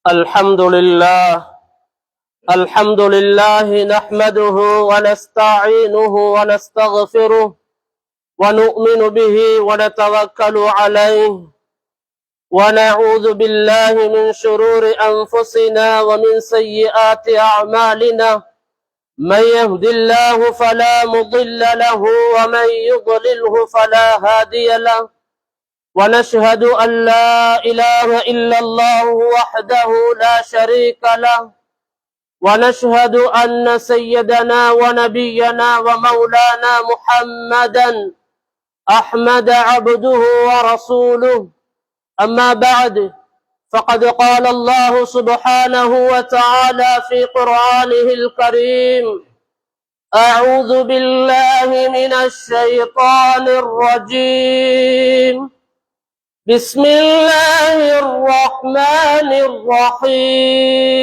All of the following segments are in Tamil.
الحمد لله نحمده ونستعينه ونستغفره ونؤمن به ونتوكل عليه ونعوذ بالله من شرور أنفسنا ومن سيئات أعمالنا من يهد الله فلا مضل له ومن يضلله فلا هادي له ونشهد أن لا إله إلا الله وحده لا شريك له ونشهد أن سيدنا ونبينا ومولانا محمدا أحمد عبده ورسوله. أما بعد فقد قال الله سبحانه وتعالى في قرآنه الكريم: أعوذ بالله من الشيطان الرجيم، بسم الله الرحمن الرحيم،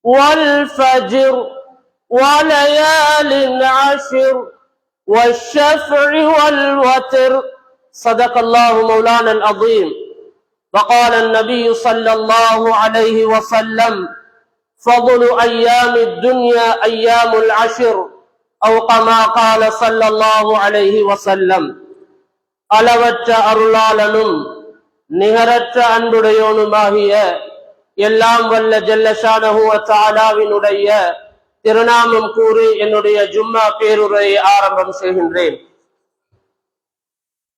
والفجر وليال عشر والشفع والوتر، صدق الله مولانا العظيم. وقال النبي صلى الله عليه وسلم: فضل أيام الدنيا أيام العشر، أو كما قال صلى الله عليه وسلم. அளவற்ற அருளாளனும் நிகரற்ற அன்புடையோனுமாகிய எல்லாம் வல்ல ஜல்ல ஷானஹு வ தஆலாவினுடைய திருநாமம் கூறி என்னுடைய ஜும்மா பேருரையை ஆரம்பம் செய்கின்றேன்.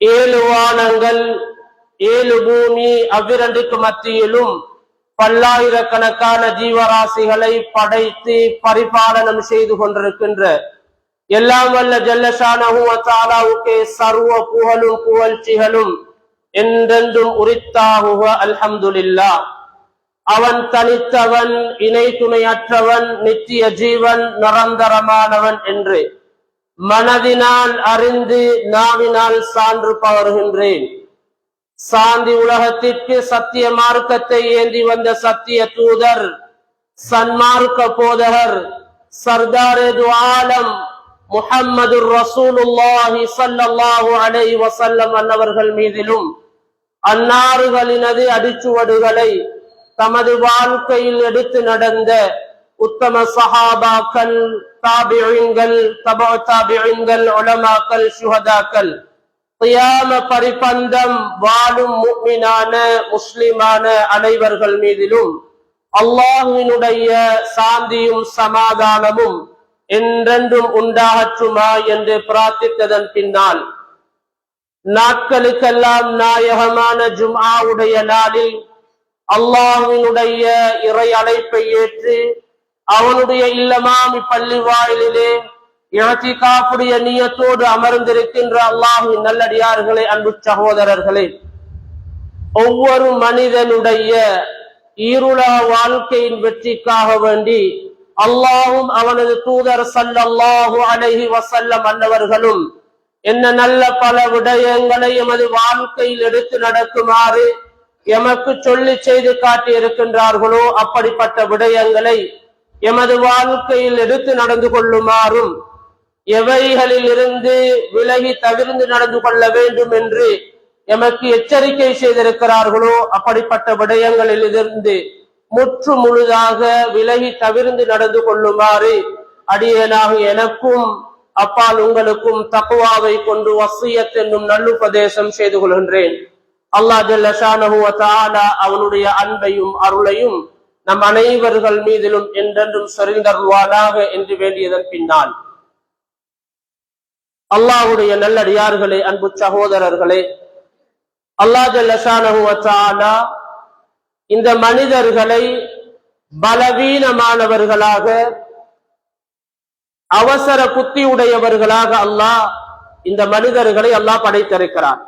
7 வானங்கள் 7 பூமி அவ்விரண்டுக்கு மத்தியிலும் பல்லாயிரக்கணக்கான ஜீவராசிகளை படைத்து பரிபாலனம் செய்து கொண்டிருக்கின்ற எல்லாம் வல்ல ஜல்ல ஷானஹு வ தஆலாவுக்கே சர்வ புகழும் புகழ்ச்சிகளும் என்றென்றும் உரித்தாகுக. அல்ஹம்துலில்லாஹ். அவன் தனித்தவன், இணை துணையற்றவன், நித்திய ஜீவன், நிரந்தரமானவன் என்று மனதினால் அறிந்து நாவினால் சான்று பகர்கின்றேன். சாந்தி உலகத்திற்கு சத்திய மார்க்கத்தை ஏந்தி வந்த சத்திய தூதர், சன்மார்க்க போதகர், சர்தாரே து ஆலம் முஹம்மது ரசூலுல்லாஹி ஸல்லல்லாஹு அலைஹி வஸல்லம் அன்னவர்கள் மீதிலும் அன்னார்களினது அடிச்சுவடுகளை தமது வாழ்க்கையில் எடுத்து நடந்த உத்தம சஹாபாக்கள், தாபிஈன்கள், தபஅ தாபிஈன்கள், உலமாக்கள், ஷுஹதாக்கள், கியாம பரிபந்தம் வாழும் முஃமினான முஸ்லிமான அனைவர்கள் மீதிலும் அல்லாஹ்வினுடைய சாந்தியும் சமாதானமும் என்றென்றும் உண்டாகற்றுமா என்று பிரார்த்தித்ததன் பின்னால், நாட்களுக்கெல்லாம் நாயகமான ஜும்ஆவுடைய நாளில் அல்லாஹ்வினுடைய இறை அழைப்பை ஏற்று அவனுடைய இல்லமாமி பள்ளி வாயிலிலே இஅ்திகாஃபுடைய நியத்தோடு அமர்ந்திருக்கின்ற அல்லாஹ்வின் நல்லடியார்களே, அன்பு சகோதரர்களே, ஒவ்வொரு மனிதனுடைய ஈருலக வாழ்க்கையின் வெற்றிக்காக வேண்டி அல்லாஹும் அவனது தூதர் ஸல்லல்லாஹு அலைஹி வஸல்லம் அன்னவர்களும் என்ன நல்ல பல விடயங்களை எமது வாழ்க்கையில் எடுத்து நடக்குமாறு எமக்கு சொல்லி செய்து காட்டி இருக்கின்றார்களோ அப்படிப்பட்ட விடயங்களை எமது வாழ்க்கையில் எடுத்து நடந்து கொள்ளுமாறும், எவைகளில் இருந்து விலகி தவிர்ந்து நடந்து கொள்ள வேண்டும் என்று எமக்கு எச்சரிக்கை செய்திருக்கிறார்களோ அப்படிப்பட்ட விடயங்களில் இருந்து முற்று முழுதாக விலகி தவிர்ந்து நடந்து கொள்ளுமாறு அடியேனாக எனக்கும் அப்பால் உங்களுக்கும் தக்வாவை கொண்டு வஸியத் என்னும் நல்லுபதேசம் செய்து கொள்கின்றேன். அல்லாஹ் ஜல்ல ஷானஹு வ தஆலா அவனுடைய அன்பையும் அருளையும் நம் அனைவர்கள் மீதிலும் என்றென்றும் சொரிந்தருள்வானாக என்று வேண்டியதன் பின்னால், அல்லாஹ்வுடைய நல்லடியார்களே, அன்பு சகோதரர்களே, அல்லாஹ் ஜல்ல ஷானஹு வ தஆலா இந்த மனிதர்களை பலவீனமானவர்களாக, அவசர புத்தி உடையவர்களாக அல்லாஹ் இந்த மனிதர்களை அல்லாஹ் படைத்திருக்கிறார்.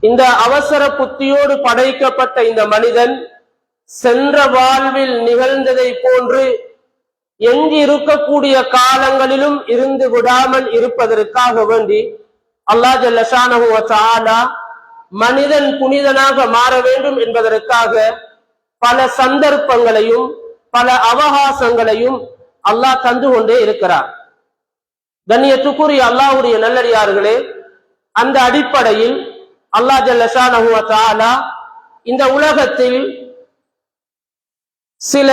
இந்த அவசர புத்தியோடு படைக்கப்பட்ட இந்த மனிதன் சென்ற வாழ்வில் நிகழ்ந்ததை போன்று எஞ்சி இருக்கக்கூடிய காலங்களிலும் இருந்து விடாமல் இருப்பதற்காக வேண்டி அல்லாஹ் ஜல்ல ஷானஹு வ தஆலா மனிதன் புனிதனாக மாற வேண்டும் என்பதற்காக பல சந்தர்ப்பங்களையும் பல அவகாசங்களையும் அல்லாஹ் தந்து கொண்டே இருக்கிறார். கண்ணியத்துக்குரிய அல்லாஹ்வுடைய நல்லடியார்களே, அந்த அடிப்படையில் அல்லாஹ் ஜல்ல ஷானஹு வ தஆலா இந்த உலகத்தில் சில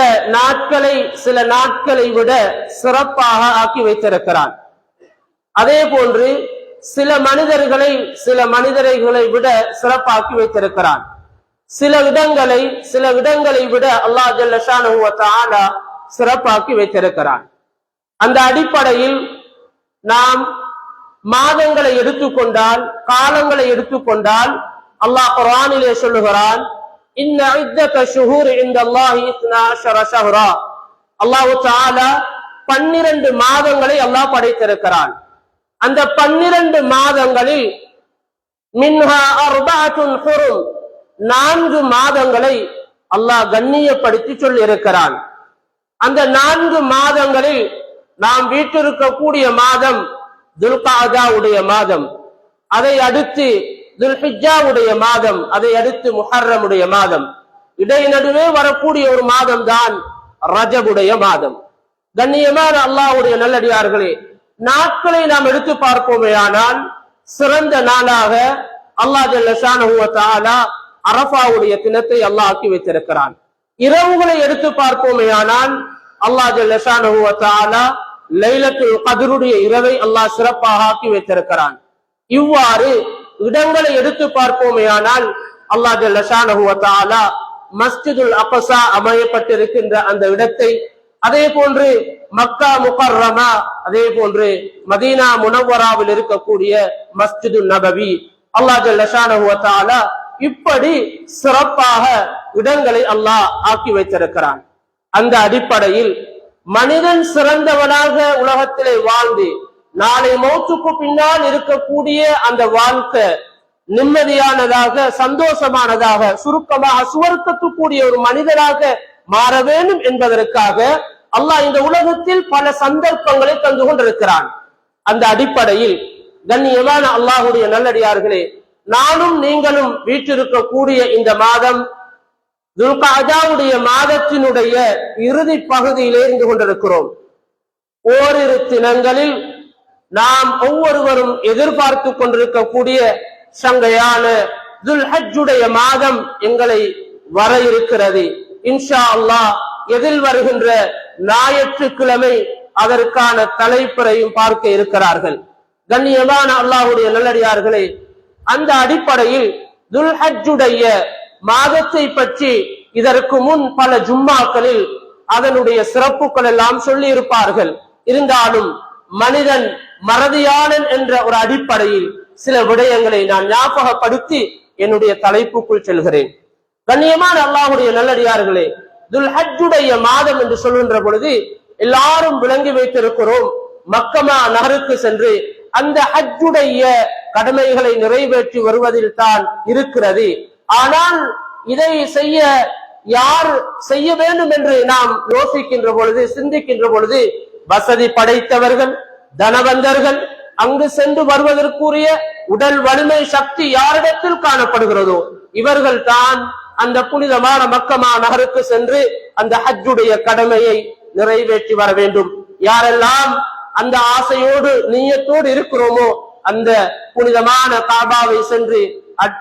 நாட்களை விட சிறப்பாக ஆக்கி வைத்திருக்கிறான். அதே போன்று சில மனிதர்களை விட சிறப்பாக்கி வைத்திருக்கிறான். சில இடங்களை விட அல்லாஹ் ஜல்ல ஷானஹு வ தஆலா சிறப்பாக்கி வைத்திருக்கிறான். அந்த அடிப்படையில் நாம் மாதங்களை எடுத்துக்கொண்டால், காலங்களை எடுத்துக்கொண்டால், அல்லாஹ் குர்ஆனிலே சொல்லுகிறான், இன்ன இத்தத ஷுஹூர் இன்தல்லாஹி 12 ஷஹ்ரா. அல்லாஹ் தஆலா 12 மாதங்களை அல்லாஹ் படைத்திருக்கிறான். அந்த 12 மாதங்களில் மின்ஹா அர்பஅத்துன் ஹுரும், 4 மாதங்களை அல்லாஹ் கண்ணியப்படுத்தி சொல்லி இருக்கிறான். அந்த 4 மாதங்களில் நாம் வீட்டிருக்கக்கூடிய மாதம் துல்காதாவுடைய மாதம், அதை அடுத்து துல்ஹிஜ்ஜாவுடைய மாதம், அதை அடுத்து முஹர்ரமுடைய மாதம், இடைநடுவே வரக்கூடிய ஒரு மாதம் தான் ரஜபுடைய மாதம். கண்ணியமான அல்லாஹ்வுடைய நல்லடியார்களே, நாட்களை நாம் எடுத்து பார்ப்போமேயானால் சிறந்த நாளாக அல்லாஹ் ஜல்ல ஷானஹு வ தஆலா அரஃபாவுடைய தினத்தை அல்லாஹ் ஆக்கி வைத்திருக்கிறான். இரவுகளை எடுத்து பார்ப்போமேயானால் அல்லாஹ் ஜல்ல ஷானஹு வ தஆலா லைலத்துல் கத்ருடைய இரவை அல்லாஹ் சிறப்பாக ஆக்கி வைத்திருக்கிறான். இவ்வாறு இடங்களை எடுத்து பார்ப்போமேயானால் அல்லாஹ் ஜல்ல ஷானஹு வ தஆலா மஸ்ஜிதுல் அக்ஸா அமையப்பட்டிருக்கின்ற அந்த இடத்தை, அதே போன்று மக்கா முகர்ரமா, அதே போன்று மதீனா முனவ்வராவில் இருக்கக்கூடிய மஸ்ஜிதுல் நபவி, அல்லாஹ் ஜல்ல ஷானஹு வ தஆலா இப்படி சிறப்பாக இடங்களை அல்லாஹ் ஆக்கி வைத்திருக்கிறான். அந்த அடிப்படையில் மனிதன் சிறந்தவனாக உலகத்திலே வாழ்ந்து நாளை மௌத்துக்கு பின்னால் இருக்கக்கூடிய அந்த வாழ்க்கை நிம்மதியானதாக, சந்தோஷமானதாக, சுருக்கமாக சுவர்க்கத்துக்கூடிய ஒரு மனிதனாக மாற வேண்டும் என்பதற்காக அல்லாஹ் இந்த உலகத்தில் பல சந்தர்ப்பங்களை தந்து கொண்டிருக்கிறான். அந்த அடிப்படையில் கண்ணியமான அல்லாஹ்வுடைய நல்லடியார்களே, நானும் நீங்களும் வீற்றிருக்கக்கூடிய இந்த மாதம் துல்காதாவுடைய மாதத்தினுடைய இறுதி பகுதியிலே இருந்து கொண்டிருக்கிறோம். ஓரிரு தினங்களில் நாம் ஒவ்வொருவரும் எதிர்பார்த்து கொண்டிருக்கக்கூடிய சங்கையான துல்ஹஜ்ஜுடைய மாதம் எங்களை வர இருக்கிறது. இன்ஷா அல்லாஹ் எதில் வருகின்ற ஞாயிற்றுக்கிழமை அதற்கான தலைப்பையும் பார்க்க இருக்கிறார்கள். கண்ணியமான அல்லாஹ்வுடைய நல்லடியார்களே, அந்த அடிப்படையில் துல்ஹஜ்ஜுடைய மாதத்தை பற்றி இதற்கு முன் பல ஜும்மாக்களில் அதனுடைய சிறப்புகள் எல்லாம் சொல்லி இருப்பார்கள். இருந்தாலும் மனிதன் மறதியாளன் என்ற ஒரு அடிப்படையில் சில விடயங்களை நான் ஞாபகப்படுத்தி என்னுடைய தலைப்புக்குள் செல்கிறேன். கண்ணியமான அல்லாஹ்வுடைய நல்லடியார்களே, துல்ஹஜ்ஜுடைய மாதம் என்று சொல்கின்ற பொழுது எல்லாரும் விளங்கி வைத்திருக்கிறோம், மக்கமா நகருக்கு சென்று அந்த ஹஜ்ஜுடைய கடமைகளை நிறைவேற்றி வருவதில் தான் இருக்கிறது. ஆனால் இதை யார் செய்ய வேண்டும் என்று நாம் யோசிக்கின்ற பொழுது, சிந்திக்கின்ற பொழுது, வசதி படைத்தவர்கள், தனவந்தர்கள், அங்கு சென்று வருவதற்குரிய உடல் வலிமை சக்தி யாரிடத்தில் காணப்படுகிறதோ இவர்கள் தான் அந்த புனிதமான மக்கமா நகருக்கு சென்று அந்த ஹஜ்ஜுடைய கடமையை நிறைவேற்றி வர வேண்டும். யாரெல்லாம் அந்த ஆசையோடு நீயத்தோடு இருக்கிறோமோ அந்த புனிதமான காபாவை சென்று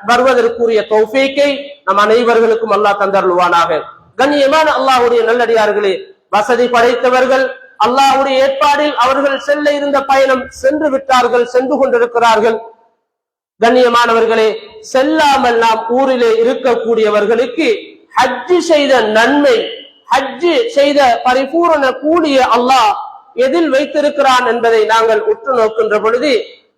வருவதற்குரிய தௌஃபீக்கை நம் அனைவர்களுக்கும் அல்லாஹ் தந்தருள்வானாக. கண்ணியமான அல்லாஹ்வுடைய நல்லடியார்களே, வசதி படைத்தவர்கள் அல்லாஹ்வுடைய ஏற்பாடில் அவர்கள் செல்ல இருந்த பயணம் சென்று விட்டார்கள், சென்று கொண்டிருக்கிறார்கள். கண்ணியமானவர்களே, செல்லாமல் நாம் ஊரிலே இருக்கக்கூடியவர்களுக்கு ஹஜ்ஜு செய்த நன்மை, ஹஜ்ஜு செய்த பரிபூரண கூலிய அல்லாஹ் எதில் வைத்திருக்கிறான் என்பதை நாங்கள் உற்று நோக்கின்ற பொழுது,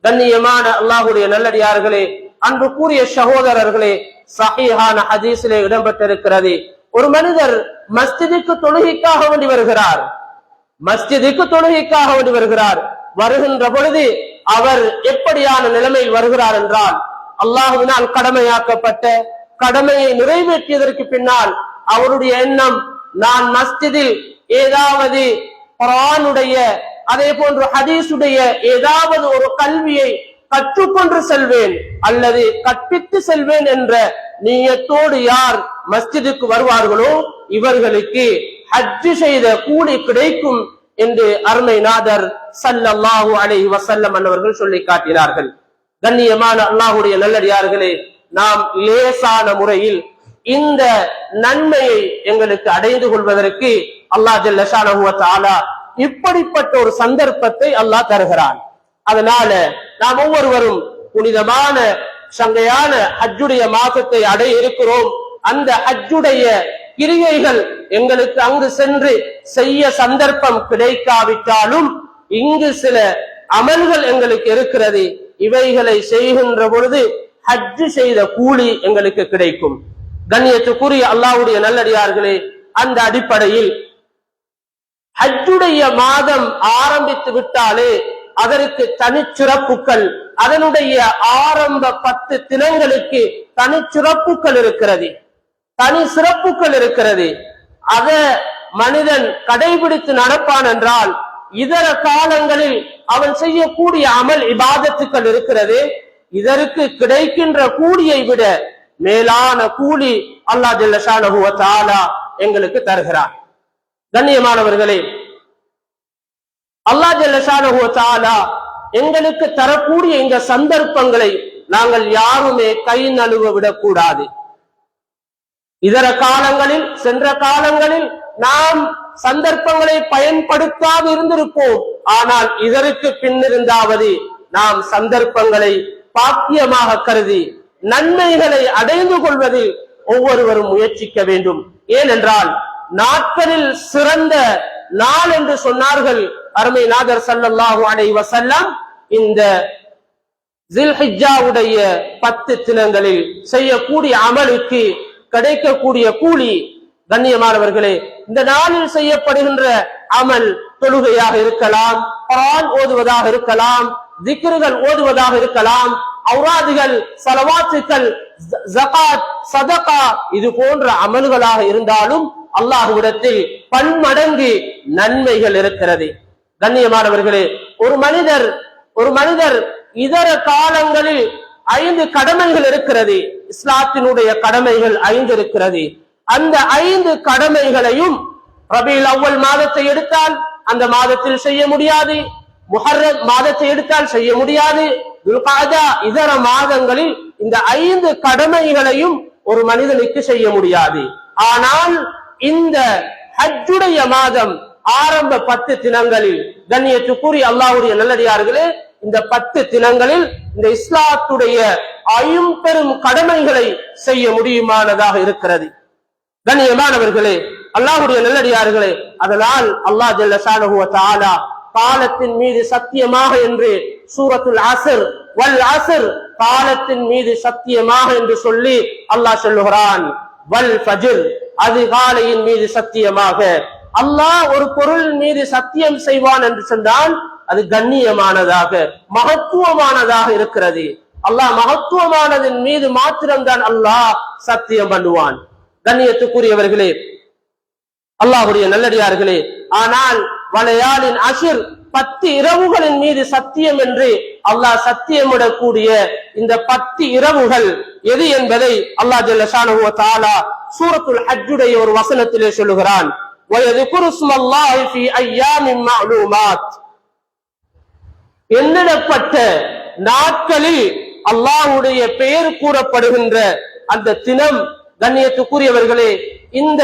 கண்ணியமான அல்லாஹ்வுடைய நல்லடியார்களே, அன்பு கூறிய சகோதரர்களே, சஹீஹான ஹதீஸிலே இடம்பெற்றிருக்கிறது. ஒரு மனிதர் மஸ்ஜிதுக்கு தொழுகைக்காக வேண்டி வருகிறார், வருகின்ற பொழுது அவர் எப்படியான நிலைமையில் வருகிறார் என்றால், அல்லாஹ்வினால் கடமையாக்கப்பட்ட கடமையை நிறைவேற்றியதற்கு பின்னால் அவருடைய எண்ணம், நான் மஸ்ஜிதில் ஏதாவது குர்ஆனுடைய அதே போன்று ஹதீஸுடைய ஏதாவது ஒரு கல்வியை கற்றுக்கொண்டு செல்வேன் அல்லது கற்பித்து செல்வேன் என்ற நியத்தோடு யார் மஸ்ஜிதுக்கு வருவார்களோ இவர்களுக்கு ஹஜ்ஜு செய்த கூலி கிடைக்கும் என்று அருமை நாதர் ஸல்லல்லாஹு அலைஹி வஸல்லம் அவர்கள் சொல்லி காட்டினார்கள். கண்ணியமான அல்லாஹ்வுடைய நல்லடியார்களே, நாம் லேசான முறையில் இந்த நன்மையை எங்களுக்கு அடைந்து கொள்வதற்கு அல்லாஹ் ஜல்ல ஷானஹு வ தஆலா இப்படிப்பட்ட ஒரு சந்தர்ப்பத்தை அல்லாஹ் தருகிறான். அதனால நாம் ஒவ்வொருவரும் புனிதமான சங்கையான ஹஜ்ஜுடைய மாதத்தை அடைய இருக்கிறோம். அந்த ஹஜ்ஜுடைய கிரியைகள் எங்களுக்கு அங்கு சென்று செய்ய சந்தர்ப்பம் கிடைக்காவிட்டாலும் இங்கு சில அமல்கள் எங்களுக்கு இருக்கிறது. இவைகளை செய்கின்ற பொழுது ஹஜ்ஜு செய்த கூலி எங்களுக்கு கிடைக்கும். கண்ணியத்துக்குரிய அல்லாஹ்வுடைய நல்லடியார்களே, அந்த அடிப்படையில் ஹஜ்ஜுடைய மாதம் ஆரம்பித்து விட்டாலே அதற்கு தனிச்சிறப்புகள், அதனுடைய ஆரம்ப 10 தினங்களுக்கு தனிச்சிறப்புகள் இருக்கிறது, தனி சிறப்புகள் இருக்கிறது. அத மனிதன் கடைபிடித்து நடப்பான் என்றால் இதர காலங்களில் அவன் செய்யக்கூடிய அமல் இபாதத்துக்கள் இருக்கிறது, இதற்கு கிடைக்கின்ற கூலியை விட மேலான கூலி அல்லாஹ் ஜல்ல ஷானஹு வ தஆலா எங்களுக்கு தருகிறார். கண்ணியமானவர்களே, அல்லாஹ் ஜல்ல ஷானஹு வ தஆலா எங்களுக்கு தரக்கூடிய இந்த சந்தர்ப்பங்களை நாங்கள் யாருமே கை நழுவ விடக்கூடாது. இதர காலங்களில், சென்ற காலங்களில் நாம் சந்தர்ப்பங்களை பயன்படுத்தாது இருந்திருப்போம். ஆனால் இதற்கு பின்னிருந்தாவது நாம் சந்தர்ப்பங்களை பாக்கியமாக கருதி நன்மைகளை அடைந்து கொள்வதில் ஒவ்வொருவரும் முயற்சிக்க வேண்டும். ஏனென்றால் நாட்களில் சிறந்த நாள் என்று சொன்னார்கள் அருமை நாதர் ஸல்லல்லாஹு அலைஹி வஸல்லம். இந்த ஸில்ஹிஜ்ஜாவுடைய 10 தினங்களில் செய்யக்கூடிய அமலுக்கு கிடைக்கக்கூடிய கூலி, கண்ணியமானவர்களே, இந்த நாளில் செய்யப்படுகின்ற அமல் தொழுகையாக இருக்கலாம், குர்ஆன் ஓதுவதாக இருக்கலாம், திக்ருகள் ஓதுவதாக இருக்கலாம், ஔராதுகள், ஸலவாத்துகள், ஜகாத், சதகா, இது போன்ற அமல்களாக இருந்தாலும் அல்லாஹ்விடத்தில் பன்மடங்கு நன்மைகள் இருக்கிறது. கண்ணியமானவர்களே, ஒரு மனிதர் இதர காலங்களில் 5 கடமைகள் இருக்கிறது. இஸ்லாத்தினுடைய கடமைகள் 5 இருக்கிறது. அந்த 5 கடமைகளையும் ரபீல் அவ்வல் மாதத்தை எடுத்தால் அந்த மாதத்தில் செய்ய முடியாது, முஹர்ரம் மாதத்தை எடுத்தால் செய்ய முடியாது, துல்காதா இதர மாதங்களில் இந்த 5 கடமைகளையும் ஒரு மனிதனுக்கு செய்ய முடியாது. ஆனால் இந்த ஹஜ்ஜுடைய மாதம் ஆரம்ப 10 தினங்களில், கண்ணியத்துக்குரிய அல்லாஹ்வுடைய நல்லடியார்களே, இந்த 10 தினங்களில் இந்த இஸ்லாத்துடைய 50 கடமைகளை செய்ய முடியுமானதாக இருக்கிறது. கண்ணியமானவர்களே, அல்லாஹ்வுடைய நல்லடியார்களே, அதனால் அல்லாஹ் ஜல்ல ஷானஹு வ தஆலா காலத்தின் மீது சத்தியமாக என்று சூரத்துல் அஸ்ர், வல் அஸ்ர், காலத்தின் மீது சத்தியமாக என்று சொல்லி அல்லாஹ் சொல்லுகிறான். வல் ஃபஜ்ர், அதிகாலையின் மீது சத்தியமாக. அல்லாஹ் ஒரு பொருள் மீது சத்தியம் செய்வான் என்று சொன்னால் அது கண்ணியமானதாக, மகத்துவமானதாக இருக்கிறது. அல்லாஹ் மகத்துவமானதின் மீது மாத்திரம்தான் அல்லாஹ் சத்தியம் பண்ணுவான். கண்ணியத்துக்குரியவர்களே, அல்லாஹ்வுடைய நல்லடியார்களே, ஆனால் வலையாலின் அஷ்ர், 10 இரவுகளின் மீது சத்தியம் என்று அல்லாஹ் சத்தியமிடக்கூடிய இந்த 10 இரவுகள் எது என்பதை அல்லாஹ் ஜல்ல ஷானஹு வ தஆலா சூரத்துல் ஹஜ்ஜுடைய ஒரு வசனத்திலே சொல்லுகிறான். வயذكر اسم الله في ايام معلومات, எண்ணிடப்பட்ட நாட்களில் அல்லாஹ்வுடைய பெயர் கூறப்படுகின்ற அந்த தினம். கண்ணியத்துக்குரியவர்களே, இந்த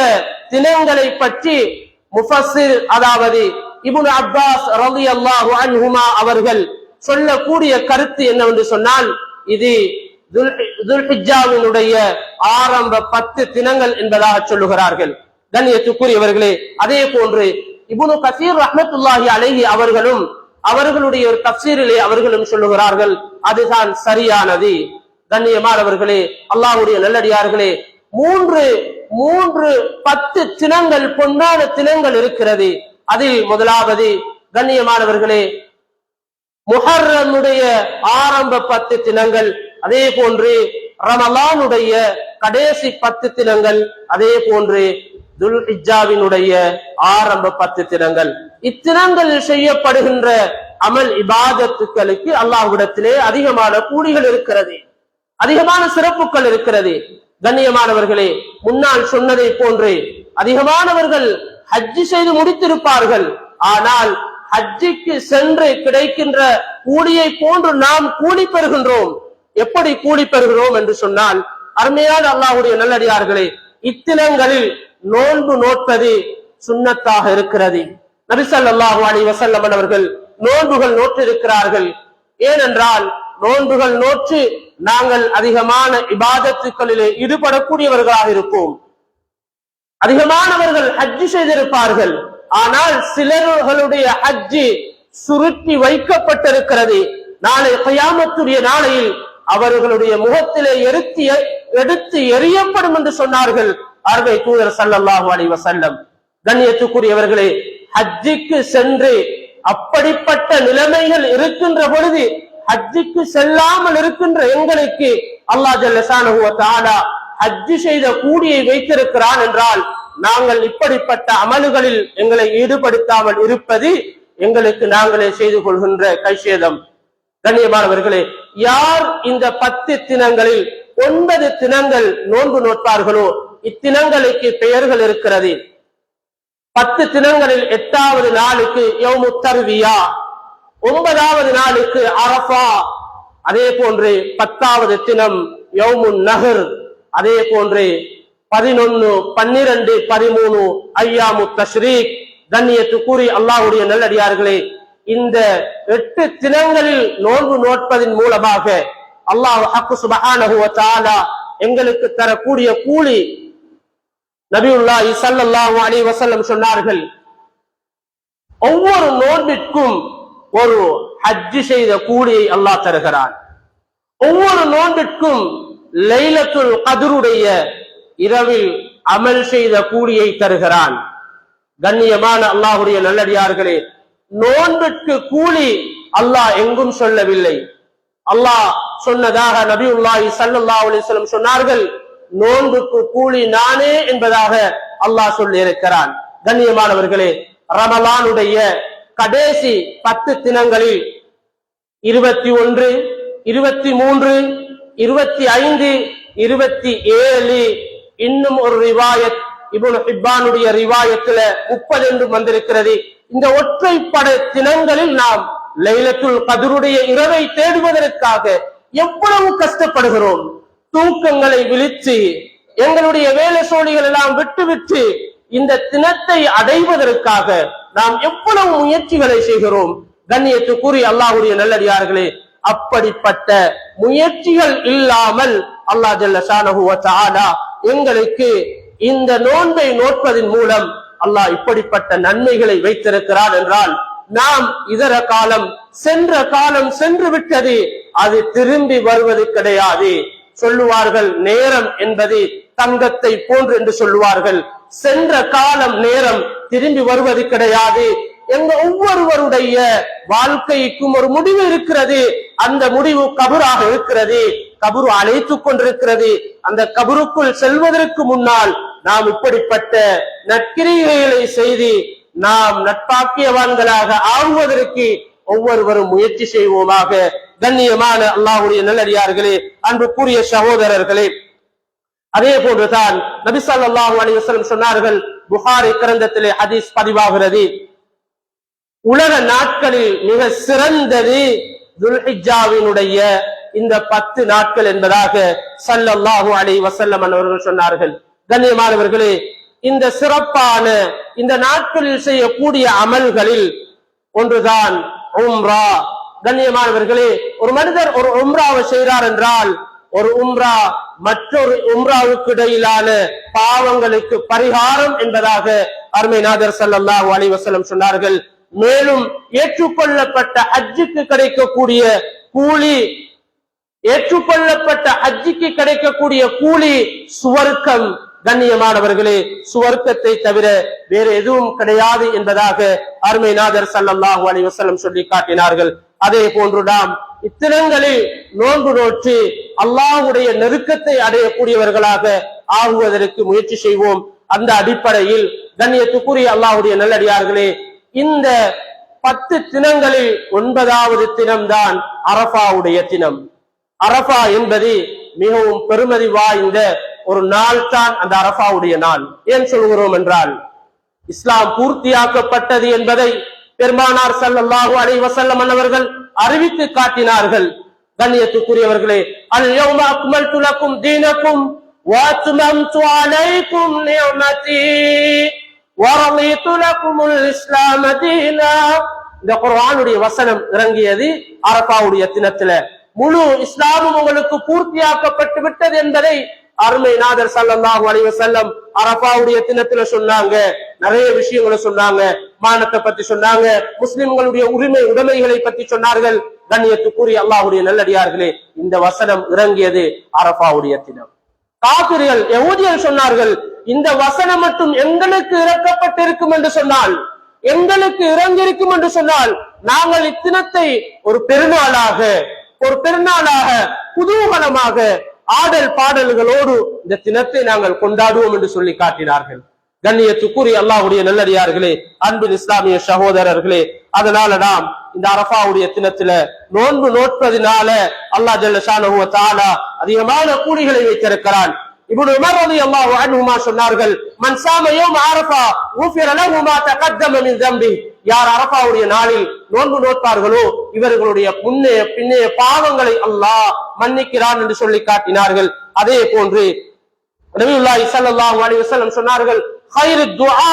தினங்களை பற்றி முஃபஸ்ஸிர், அதாவது இப்னு அப்பாஸ் ரலியல்லாஹு அன்ஹுமா அவர்கள் சொல்லக்கூடிய கருத்து என்னவென்று சொன்னால், இது துல்ஹிஜ்ஜாவினுடைய ஆரம்ப 10 தினங்கள் என்பதாக சொல்லுகிறார்கள். கண்ணியத்துக்குரியவர்களே, அதே போன்று இப்னு கஸீர் ரஹ்மத்துல்லாஹி அலைஹி அவர்களும் அவர்களுடைய ஒரு தஃப்சீரிலே அவர்களும் சொல்லுகிறார்கள், அதுதான் சரியானது. கண்ணியமானவர்களே, அல்லாஹ்வுடைய நல்லடியார்களே, மூன்று 10 தினங்கள் பொன்னான தினங்கள் இருக்கிறது. அதில் முதலாவது, கண்ணியமானவர்களே, முஹர்ரமுடைய ஆரம்ப 10 தினங்கள், அதே போன்று ரமலானுடைய கடைசி 10 தினங்கள், அதே போன்று துல்ஹிஜ்ஜாவினுடைய ஆரம்ப 10 தினங்கள். இத்தினங்களில் செய்யப்படுகின்ற அமல் இபாதத்துக்களுக்கு அல்லாஹ்விடத்திலே அதிகமான கூலிகள் இருக்கிறது, அதிகமான சிறப்புகள் இருக்கிறது. கண்ணியமானவர்களே, முன்னால் சொன்னதை போன்று அதிகமானவர்கள் ஹஜ்ஜி செய்து முடித்திருப்பார்கள். ஆனால் ஹஜ்ஜிக்கு சென்று கிடைக்கின்ற கூலியை போன்று நாம் கூலி பெறுகின்றோம். எப்படி கூலி பெறுகிறோம் என்று சொன்னால், அருமையான அல்லாஹ்வுடைய நல்லடியார்களே, இத்தினங்களில் நோன்பு நோட்பது சுன்னத்தாக இருக்கிறது. நபி ஸல்லல்லாஹு அலைஹி வஸல்லம் அவர்கள் நோன்புகள் நோற்றிருக்கிறார்கள். ஏனென்றால் நோன்புகள் நோற்று நாங்கள் அதிகமான இபாதத்துக்களிலே ஈடுபடக்கூடியவர்களாக இருப்போம். அதிகமானவர்கள் ஹஜ்ஜி செய்திருப்பார்கள். ஆனால் சிலர்களுடைய ஹஜ்ஜி சுருட்டி வைக்கப்பட்டிருக்கிறது. நாளை கியாமத்துடைய நாளையில் அவர்களுடைய முகத்திலே எடுத்து எறியப்படும் என்று சொன்னார்கள் அருமை தூதர் ஸல்லல்லாஹு அலைஹி வஸல்லம். கண்ணியத்துக்குரியவர்களே, ஹஜ்ஜிக்கு சென்று அப்படிப்பட்ட நிலைமைகள் இருக்கின்ற பொழுது ஹஜ்ஜிக்கு செல்லாமல் இருக்கின்ற எங்களுக்கு அல்லாஹ் ஜல்ல ஷானஹு வ தஆலா ஹஜ்ஜி செய்த கூலியை வைத்திருக்கிறான் என்றால், நாங்கள் இப்படிப்பட்ட அமல்களில் எங்களை ஈடுபடுத்தாமல் இருப்பது எங்களுக்கு நாங்களே செய்து கொள்கின்ற கைசேதம். கண்ணியமானவர்களே, யார் இந்த 10 தினங்களில் 9 தினங்கள் நோன்பு நோட்பார்களோ இத்தினங்களுக்கு பெயர்கள் இருக்கிறது. 10 தினங்களில் 8வது நாளுக்கு யௌமு தர்வியா, 9வது நாளுக்கு அரஃபா, அதே போன்று 10வது தினம் யௌமுன் நஹர், அதே போன்று 11, 12, 13 ஐயாமு தஷ்ரீக். கண்ணியத்துக்குரிய அல்லாஹ்வுடைய நல்லடியார்களே, இந்த 8 தினங்களில் நோன்பு நோட்பதின் மூலமாக அல்லாஹ் சுப்ஹானஹு வ தஆலா எங்களுக்கு தரக்கூடிய கூலி, நபியுல்லாஹி ஸல்லல்லாஹு அலைஹி வஸல்லம் சொன்னார்கள், ஒவ்வொரு நோன்பிற்கும் ஒரு ஹஜ் செய்த கூலியை அல்லாஹ் தருகிறான். ஒவ்வொரு நோன்பிற்கும் லைலத்துல் கத்ருடைய இரவில் அமல் செய்த கூலியை தருகிறான். கண்ணியமான அல்லாஹ்வுடைய நல்லடியார்களே, நோன்பிற்கு கூலி அல்லாஹ் எங்கும் சொல்லவில்லை. அல்லாஹ் சொன்னதாக நபியுல்லாஹி ஸல்லல்லாஹு அலைஹி வஸல்லம் சொன்னார்கள், நோன்புக்கு கூலி நானே என்பதாக அல்லாஹ் சொல்லி இருக்கிறான். கண்ணியமானவர்களே, ரமலானுடைய கடைசி 10 தினங்களில் 21, 23, 25, 27, இன்னும் ஒரு ரிவாயத் இப்னு ஹிப்பானுடைய ரிவாயத்துல 30 என்று வந்திருக்கிறது. இந்த ஒற்றைப்படை தினங்களில் நாம் லைலத்துல் கத்ருடைய இரவை தேடுவதற்காக எவ்வளவு கஷ்டப்படுகிறோம். தூக்கங்களை விழித்து எங்களுடைய வேலை சோழிகள் எல்லாம் விட்டுவிட்டு இந்த தினத்தை அடைவதற்காக நாம் எவ்வளவு முயற்சிகளை செய்கிறோம். கண்ணியத்துக்குரிய அல்லாஹ்வுடைய நல்லடியார்களே, அப்படிப்பட்ட முயற்சிகள் இல்லாமல் அல்லாஹ் ஜல்ல ஷானஹு வ தஆலா எங்களுக்கு இந்த நோன்பை நோட்பதின் மூலம் அல்லாஹ் இப்படிப்பட்ட நன்மைகளை வைத்திருக்கிறார் என்றால், நாம் இதர காலம் சென்ற காலம் சென்று விட்டது, அது திரும்பி வருவது கிடையாது. சொல்லுவார்கள், நேரம் என்பது தங்கத்தை போன்று என்று சொல்லுவார்கள். சென்ற காலம் நேரம் திரும்பி வருவது கிடையாது. எங்க ஒவ்வொருவருடைய வாழ்க்கைக்கும் ஒரு முடிவு இருக்கிறது. அந்த முடிவு கபராக இருக்கிறது. கபரு அழைத்துக் கொண்டிருக்கிறது. அந்த கபருக்குள் செல்வதற்கு முன்னால் நாம் இப்படிப்பட்ட நற்கிரிகைகளை செய்து நாம் நட்பாக்கியவான்களாக ஆகுவதற்கு ஒவ்வொருவரும் முயற்சி செய்வோமாக. கண்ணியமான அல்லாஹ்வுடைய நல்லடியார்களே, அன்புக்குரிய சகோதரர்களே, அதே போன்றுதான் நபி ஸல்லல்லாஹு அலைஹி வஸல்லம் சொன்னார்கள், புகாரி கிரந்தத்திலே ஹதீஸ் பதிவாகிறது, உலக நாட்களில் மிக சிறந்தது துல்ஹிஜ்ஜாவினுடைய இந்த 10 நாட்கள் என்பதாக ஸல்லல்லாஹு அலைஹி வஸல்லம் அவர்கள் சொன்னார்கள். கண்ணியமானவர்களே, இந்த சிறப்பான இந்த நாட்களில் செய்யக்கூடிய அமல்களில் ஒன்றுதான் உம்ரா. கண்ணியமானவர்களே, ஒரு மனிதர் ஒரு உம்ராவை செய்கிறார் என்றால், ஒரு உம்ரா மற்றொரு உம்ராவுக்கு இடையிலான பாவங்களுக்கு பரிகாரம் என்பதாக அருமை நாதர் ஸல்லல்லாஹு அலைஹி வஸல்லம் சொன்னார்கள். மேலும் ஏற்றுக்கொள்ளப்பட்ட ஹஜ்ஜுக்கு கிடைக்கக்கூடிய கூலி, ஏற்றுக்கொள்ளப்பட்ட ஹஜ்ஜுக்கு கிடைக்கக்கூடிய கூலி சுவர்க்கம். கண்ணியமானவர்களே, சுவர்க்கத்தை தவிர வேறு எதுவும் கிடையாது என்பதாக அருமை நாதர் ஸல்லல்லாஹு அலைஹி வஸல்லம் சொல்லி காட்டினார்கள். அதே போன்று நாம் இத்தினங்களில் நோன்பு நோற்று அல்லாஹ்வுடைய நெருக்கத்தை அடையக்கூடியவர்களாக ஆகுவதற்கு முயற்சி செய்வோம். அந்த அடிப்படையில் கண்ணியத்துக்குரிய அல்லாஹ்வுடைய நல்லடியார்களே, இந்த 10 தினங்களில் 9வது தினம்தான் அரஃபாவுடைய தினம். அரஃபா என்பது மிகவும் பெருமதி வாய்ந்த ஒரு நாள் தான் அந்த அரஃபாவுடைய நாள். ஏன் சொல்கிறோம் என்றால், இஸ்லாம் பூர்த்தியாக்கப்பட்டது என்பதை பெருமானார் ஸல்லல்லாஹு அலைஹி வஸல்லம் அவர்கள் அறிவித்து காட்டினார்கள். கண்ணியத்துக்குரியவர்களே, அல் யௌம அக்மல்து லக்கும் தீனக்கும் வ அத்மம்து அலைக்கும் நிஅமதி வ ரலீது லக்குமுல் இஸ்லாம தீனா. இந்த குர்ஆனுடைய வசனம் இறங்கியது அரஃபாவுடைய தினத்தில. முழு இஸ்லாமும் உங்களுக்கு பூர்த்தியாக்கப்பட்டு விட்டது என்பதை அருமை நாதர் ஸல்லல்லாஹு அலைஹி வஸல்லம் அரஃபாவுடைய தினத்துல சொன்னாங்க. நிறைய விஷயங்களை சொன்னாங்க. மானத்தை பத்தி சொன்னாங்க, முஸ்லிம்களுடைய உடைமைகளை பத்தி சொன்னார்கள். கண்ணியத்துக்குரிய அல்லாஹ்வுடைய நல்லடியார்களே, இந்த வசனம் இறங்கியது அரஃபாவுடைய தினம். காபிர்கள் யஹூதிகள் சொன்னார்கள், இந்த வசனம் மட்டும் எங்களுக்கு இறக்கப்பட்டிருக்கும் என்று சொன்னால், எங்களுக்கு இறங்கியிருக்கும் என்று சொன்னால், நாங்கள் இத்தினத்தை ஒரு பெருநாளாக குதூகலமாக ஆடல் பாடல்களோடு இந்த தினத்தை நாங்கள் கொண்டாடுவோம் என்று சொல்லி காட்டினார்கள். கண்ணியத்துக்குரிய அல்லாஹ்வுடைய நல்லடியார்களே, அன்பின் இஸ்லாமிய சகோதரர்களே, அதனால நாம் இந்த அரஃபாவுடைய தினத்துல நோன்பு நோட்பதினால அல்லாஹ் ஜல்ல ஷானஹு வ தஆலா அதிகமான கூலிகளை வைத்திருக்கிறான். இப்னு உமர் ரலியல்லாஹு அன்ஹுமா சொன்னார்கள், மன் ஸாம யௌம அரஃபா குஃபிர லஹு மா தகத்தம மின் ذنبه. யார் அரஃபாவுடைய நாளில் நோன்பு நோட்பார்களோ இவர்களுடைய முன்னைய பின்னைய பாவங்களை அல்லாஹ் மன்னிக்கிறான் என்று சொல்லி காட்டினார்கள். அதே போன்று நபியுல்லாஹி ஸல்லல்லாஹு அலைஹி வஸல்லம் சொன்னார்கள், خيرுத் துஆ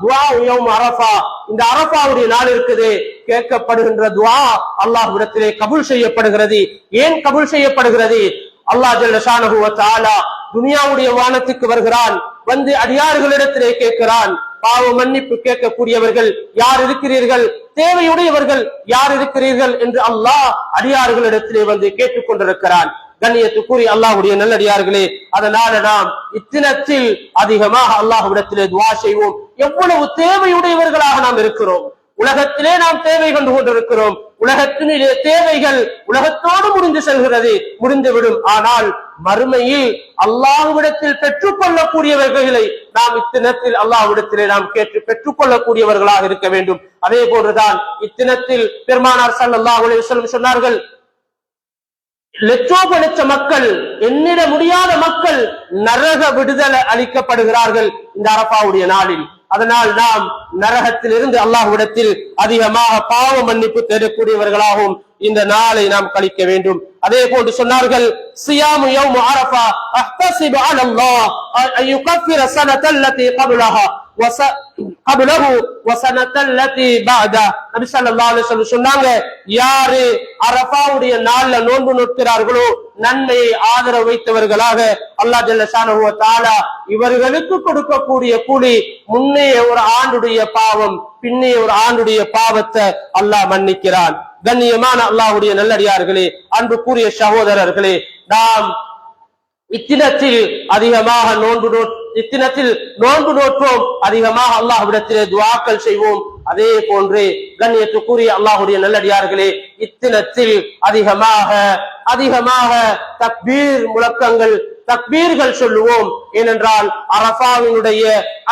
துஆ யௌம அரஃபா. இந்த அரஃபாவுடைய நாள் இருக்குது, கேட்கப்படுகின்ற துஆ அல்லாஹ்விடத்திலே கபூல் செய்யப்படுகிறது. ஏன் கபூல் செய்யப்படுகிறது? அல்லாஹ் ஜல்ல ஷானஹு வ தஆலா துனியாவுடைய வானத்துக்கு வருகிறான், வந்து அடியார்களிடத்திலே கேட்கிறான். பாவ மன்னிப்பு கேட்கக்கூடியவர்கள் யார் இருக்கிறீர்கள், தேவையுடையவர்கள் யார் இருக்கிறீர்கள் என்று அல்லாஹ் அடியார்களிடத்திலே வந்து கேட்டுக் கொண்டிருக்கிறான். கண்ணியத்துக்குரிய அல்லாஹ்வுடைய நல்லடியார்களே, அதனால நாம் இத்தினத்தில் அதிகமாக அல்லாஹ்விடத்திலே துஆ செய்வோம். எவ்வளவு தேவையுடையவர்களாக நாம் இருக்கிறோம். உலகத்திலே நாம் தேவை கண்டு கொண்டிருக்கிறோம். உலகத்தினுடைய தேவைகள் உலகத்தோடு முடிந்து செல்கிறது, முடிந்துவிடும். ஆனால் மறுமையில் அல்லாஹ்விடத்தில் பெற்றுக் கொள்ளக்கூடியவர்களை நாம் இத்தினத்தில் அல்லாஹ்விடத்திலே நாம் கேட்டு பெற்றுக் கொள்ளக்கூடியவர்களாக இருக்க வேண்டும். அதே போன்றுதான் இத்தினத்தில் பெருமானார் ஸல்லல்லாஹு அலைஹி வஸல்லம் சொன்னார்கள், லட்சோப லட்ச மக்கள், எண்ணிட முடியாத மக்கள் நரக விடுதலை அளிக்கப்படுகிறார்கள் இந்த அரஃபாவுடைய நாளில். அதனால் நாம் நரகத்திலிருந்து அல்லாஹ்விடத்தில் அதிகமாக பாவ மன்னிப்பு தேடக்கூடியவர்களாகவும் இந்த நாளை நாம் கழிக்க வேண்டும். அதே போன்று சொன்னார்கள், சியாமு யௌம அரஃபா அஹ்தஸிபு அலல்லாஹ் அன் யுகஃபிர ஸனத்தல்லதி கப்லஹா கப்லஹு வ ஸனத்தல்லதி பஅத. நபி ஸல்லல்லாஹு அலைஹி வஸல்லம் சொன்னாங்க, யாரு அரஃபாவுடைய நாள்ல நோன்பு நோட்கிறார்களோ நன்மையை ஆதரவு வைத்தவர்களாக அல்லாஹ் ஜல்ல ஷானஹு வ தஆலா இவர்களுக்கு கொடுக்கக்கூடிய கூலி முன்னைய ஒரு ஆண்டுடைய பாவம், பின்னைய ஒரு ஆண்டுடைய பாவத்தை அல்லாஹ் மன்னிக்கிறான். கண்ணியமான அல்லாஹ்வுடைய நல்லடியார்களே, அன்புக்குரிய சகோதரர்களே, நாம் இத்தினத்தில் அதிகமாக நோன்பு நோட்போம், அதிகமாக அல்லாஹ்விடத்திலே துஆக்கள் செய்வோம். அதே போன்று கண்ணியத்துக்குரிய அல்லாஹ்வுடைய நல்லடியார்களே, இத்தினத்தில் அதிகமாக தக்பீர் முழக்கங்கள், தக்பீர்கள் சொல்லுவோம். ஏனென்றால் அரஃபாவினுடைய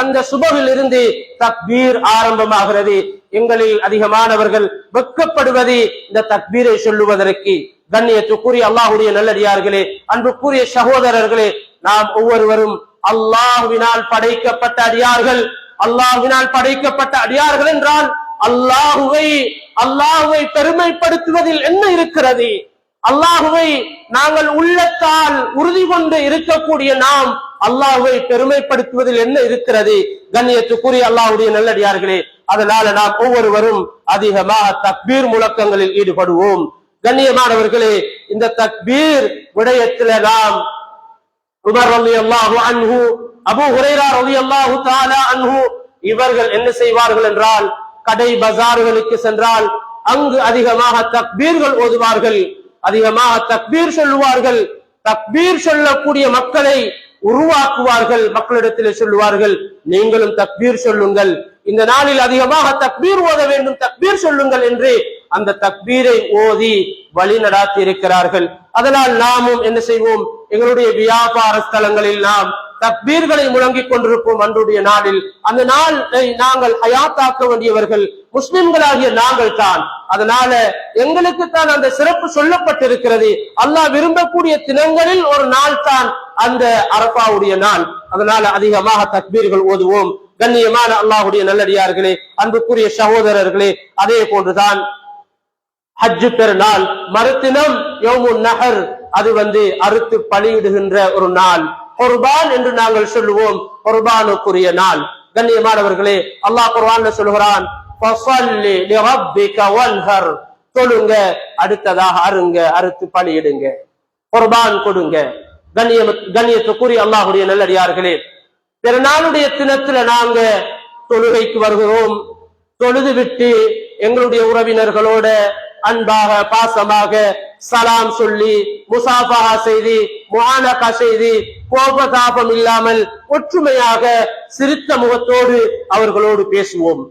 அந்த சுபஹில் இருந்து தக்பீர் ஆரம்பமாகிறது. எங்களில் அதிகமானவர்கள் வெட்கப்படுவது இந்த தக்பீரை சொல்லுவதற்கு. கண்ணியத்துக்குரிய அல்லாஹ்வுடைய நல்லடியார்களே, அன்புக்குரிய சகோதரர்களே, நாம் ஒவ்வொருவரும் அல்லாஹ்வினால் படைக்கப்பட்ட அடியார்கள். அல்லாஹ்வினால் படைக்கப்பட்ட அடியார்கள் என்றால் அல்லாஹ்வை பெருமைப்படுத்துவதில் என்ன இருக்கிறது? அல்லாஹ்வை நாங்கள் உள்ளத்தால் உறுதி கொண்டு இருக்கக்கூடிய நாம் அல்லாஹ்வை பெருமைப்படுத்துவதில் என்ன இருக்கிறது? கண்ணியத்துக்குரிய அல்லாஹ்வுடைய நல்லடியார்களே, அதனால நாம் ஒவ்வொருவரும் அதிகமாக தக்பீர் முழக்கங்களில் ஈடுபடுவோம். கண்ணியமானவர்களே, இந்த தக்பீர் விடயத்தில நாம் உமர் ரலியல்லாஹு அன்ஹு, அபூ ஹுரைரா ரலியல்லாஹு தஆலா அன்ஹு இவர்கள் என்ன செய்வார்கள் என்றால், கடை பஜார்களுக்கு சென்றால் அங்கு அதிகமாக தக்பீர்கள் ஓதுவார்கள், அதிகமாக தக்பீர் சொல்லுவார்கள். தக்பீர் சொல்லக்கூடிய மக்களை உருவாக்குவார்கள். மக்களிடத்திலே சொல்லுவார்கள், நீங்களும் தக்பீர் சொல்லுங்கள், இந்த நாளில் அதிகமாக தக்பீர் ஓத வேண்டும், தக்பீர் சொல்லுங்கள் என்று அந்த தக்பீரை ஓதி வழி நடாத்தி இருக்கிறார்கள். அதனால் நாமும் என்ன செய்வோம், எங்களுடைய வியாபார ஸ்தலங்களில் நாம் தக்பீர்களை முழங்கிக் கொண்டிருப்போம். அன்றைய நாளில் அந்த நாளை நாங்கள் ஹயாத்தாக்க வேண்டியவர்கள் முஸ்லிம்களாகிய நாங்கள் தான். அதனால எங்களுக்கு தான் அந்த சிறப்பு சொல்லப்பட்டிருக்கிறது. அல்லாஹ் விரும்பக்கூடிய தினங்களில் ஒரு நாள் தான் அந்த அரஃபாவுடைய நாள். அதனால அதிகமாக தக்பீர்கள் ஓதுவோம். கண்ணியமான அல்லாஹ்வுடைய நல்லடியார்களே, அன்புக்குரிய சகோதரர்களே, அதே போன்றுதான் ஹஜ்ஜு பெருநாள், மறுதினம் யௌமுன் நஹர், அது அறுத்து பலியிடுகின்ற ஒரு நாள். குர்பான் என்று நாங்கள் சொல்லுவோம், குர்பானுக்குரிய நாள். கண்ணியமானவர்களே, அல்லாஹ் குர்ஆன்ல சொல்கிறான், ஃபஸல்லி லிரப்பிக வன்ஹர், தொழுங்க, அடுத்ததாக அருங்க, அறுத்து பலியிடுங்க, குர்பான் கொடுங்க. கண்ணியத்துக்குரிய அல்லாஹ்வுடைய நல்லடியார்களே, பெருநாளுடைய தினத்துல நாங்க தொழுகைக்கு வருகிறோம். தொழுது விட்டு எங்களுடைய உறவினர்களோட அன்பாக பாசமாக சலாம் சொல்லி முசாஃபஹா செய்து முஆனகா செய்து கோபதாபம் இல்லாமல் ஒற்றுமையாக சிரித்த முகத்தோடு அவர்களோடு பேசுவோம்.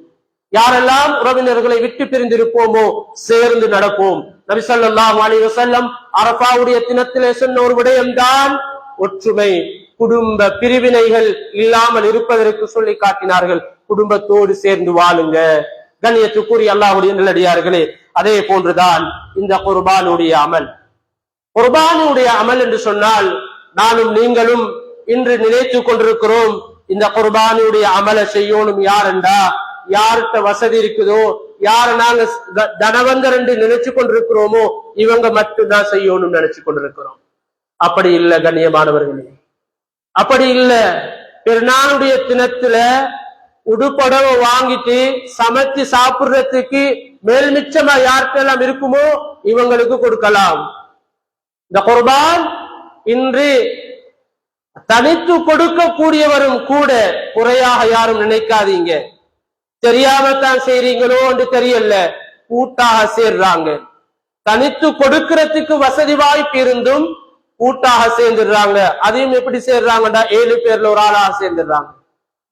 யாரெல்லாம் உறவினர்களை விட்டு பிரிந்திருப்போமோ சேர்ந்து நடப்போம். நபி ஸல்லல்லாஹு அலைஹி வஸல்லம் அரஃபாவுடைய தினத்திலே சொன்ன ஒரு விடயம்தான் ஒற்றுமை. குடும்ப பிரிவினைகள் இல்லாமல் இருப்பதற்கு சொல்லி காட்டினார்கள். குடும்பத்தோடு சேர்ந்து வாழுங்க. கண்ணியத்துக்குரிய அல்லாஹ்வுடைய நல்லடியார்களே, அதே போன்றுதான் இந்த குர்பானுடைய அமல். குர்பானுடைய அமல் என்று சொன்னால் நானும் நீங்களும் இன்று நினைத்து கொண்டிருக்கிறோம், இந்த குர்பானுடைய அமலை செய்யணும் யாருண்டா, யார்கிட்ட வசதி இருக்குதோ, யார நாங்க தனவந்தர் என்று நினைச்சு கொண்டிருக்கிறோமோ இவங்க மட்டும்தான் செய்யணும் நினைச்சு கொண்டிருக்கிறோம். அப்படி இல்லை கண்ணியமானவர்களே, அப்படி இல்ல. பெருநாளுடைய தினத்துல உடுப்படவை வாங்கிட்டு சமைச்சு சாப்பிடுறதுக்கு மேல் மிச்சமா யாருக்கெல்லாம் இருக்குமோ இவங்களுக்கு கொடுக்கலாம். இந்த குர்பான் இன்று தனித்து கொடுக்கக்கூடியவரும் கூட குறையாக யாரும் நினைக்காதீங்க. தெரியாமத்தான் செய்றீங்களோ என்று தெரியல, கூட்டாக சேர்றாங்க. தனித்து கொடுக்கிறதுக்கு வசதி வாய்ப்பு இருந்தும் கூட்டாக சேர்ந்துடுறாங்க. அதையும் எப்படி சேர்றாங்கடா, 7 பேர்ல ஒரு ஆளாக சேர்ந்துடுறாங்க.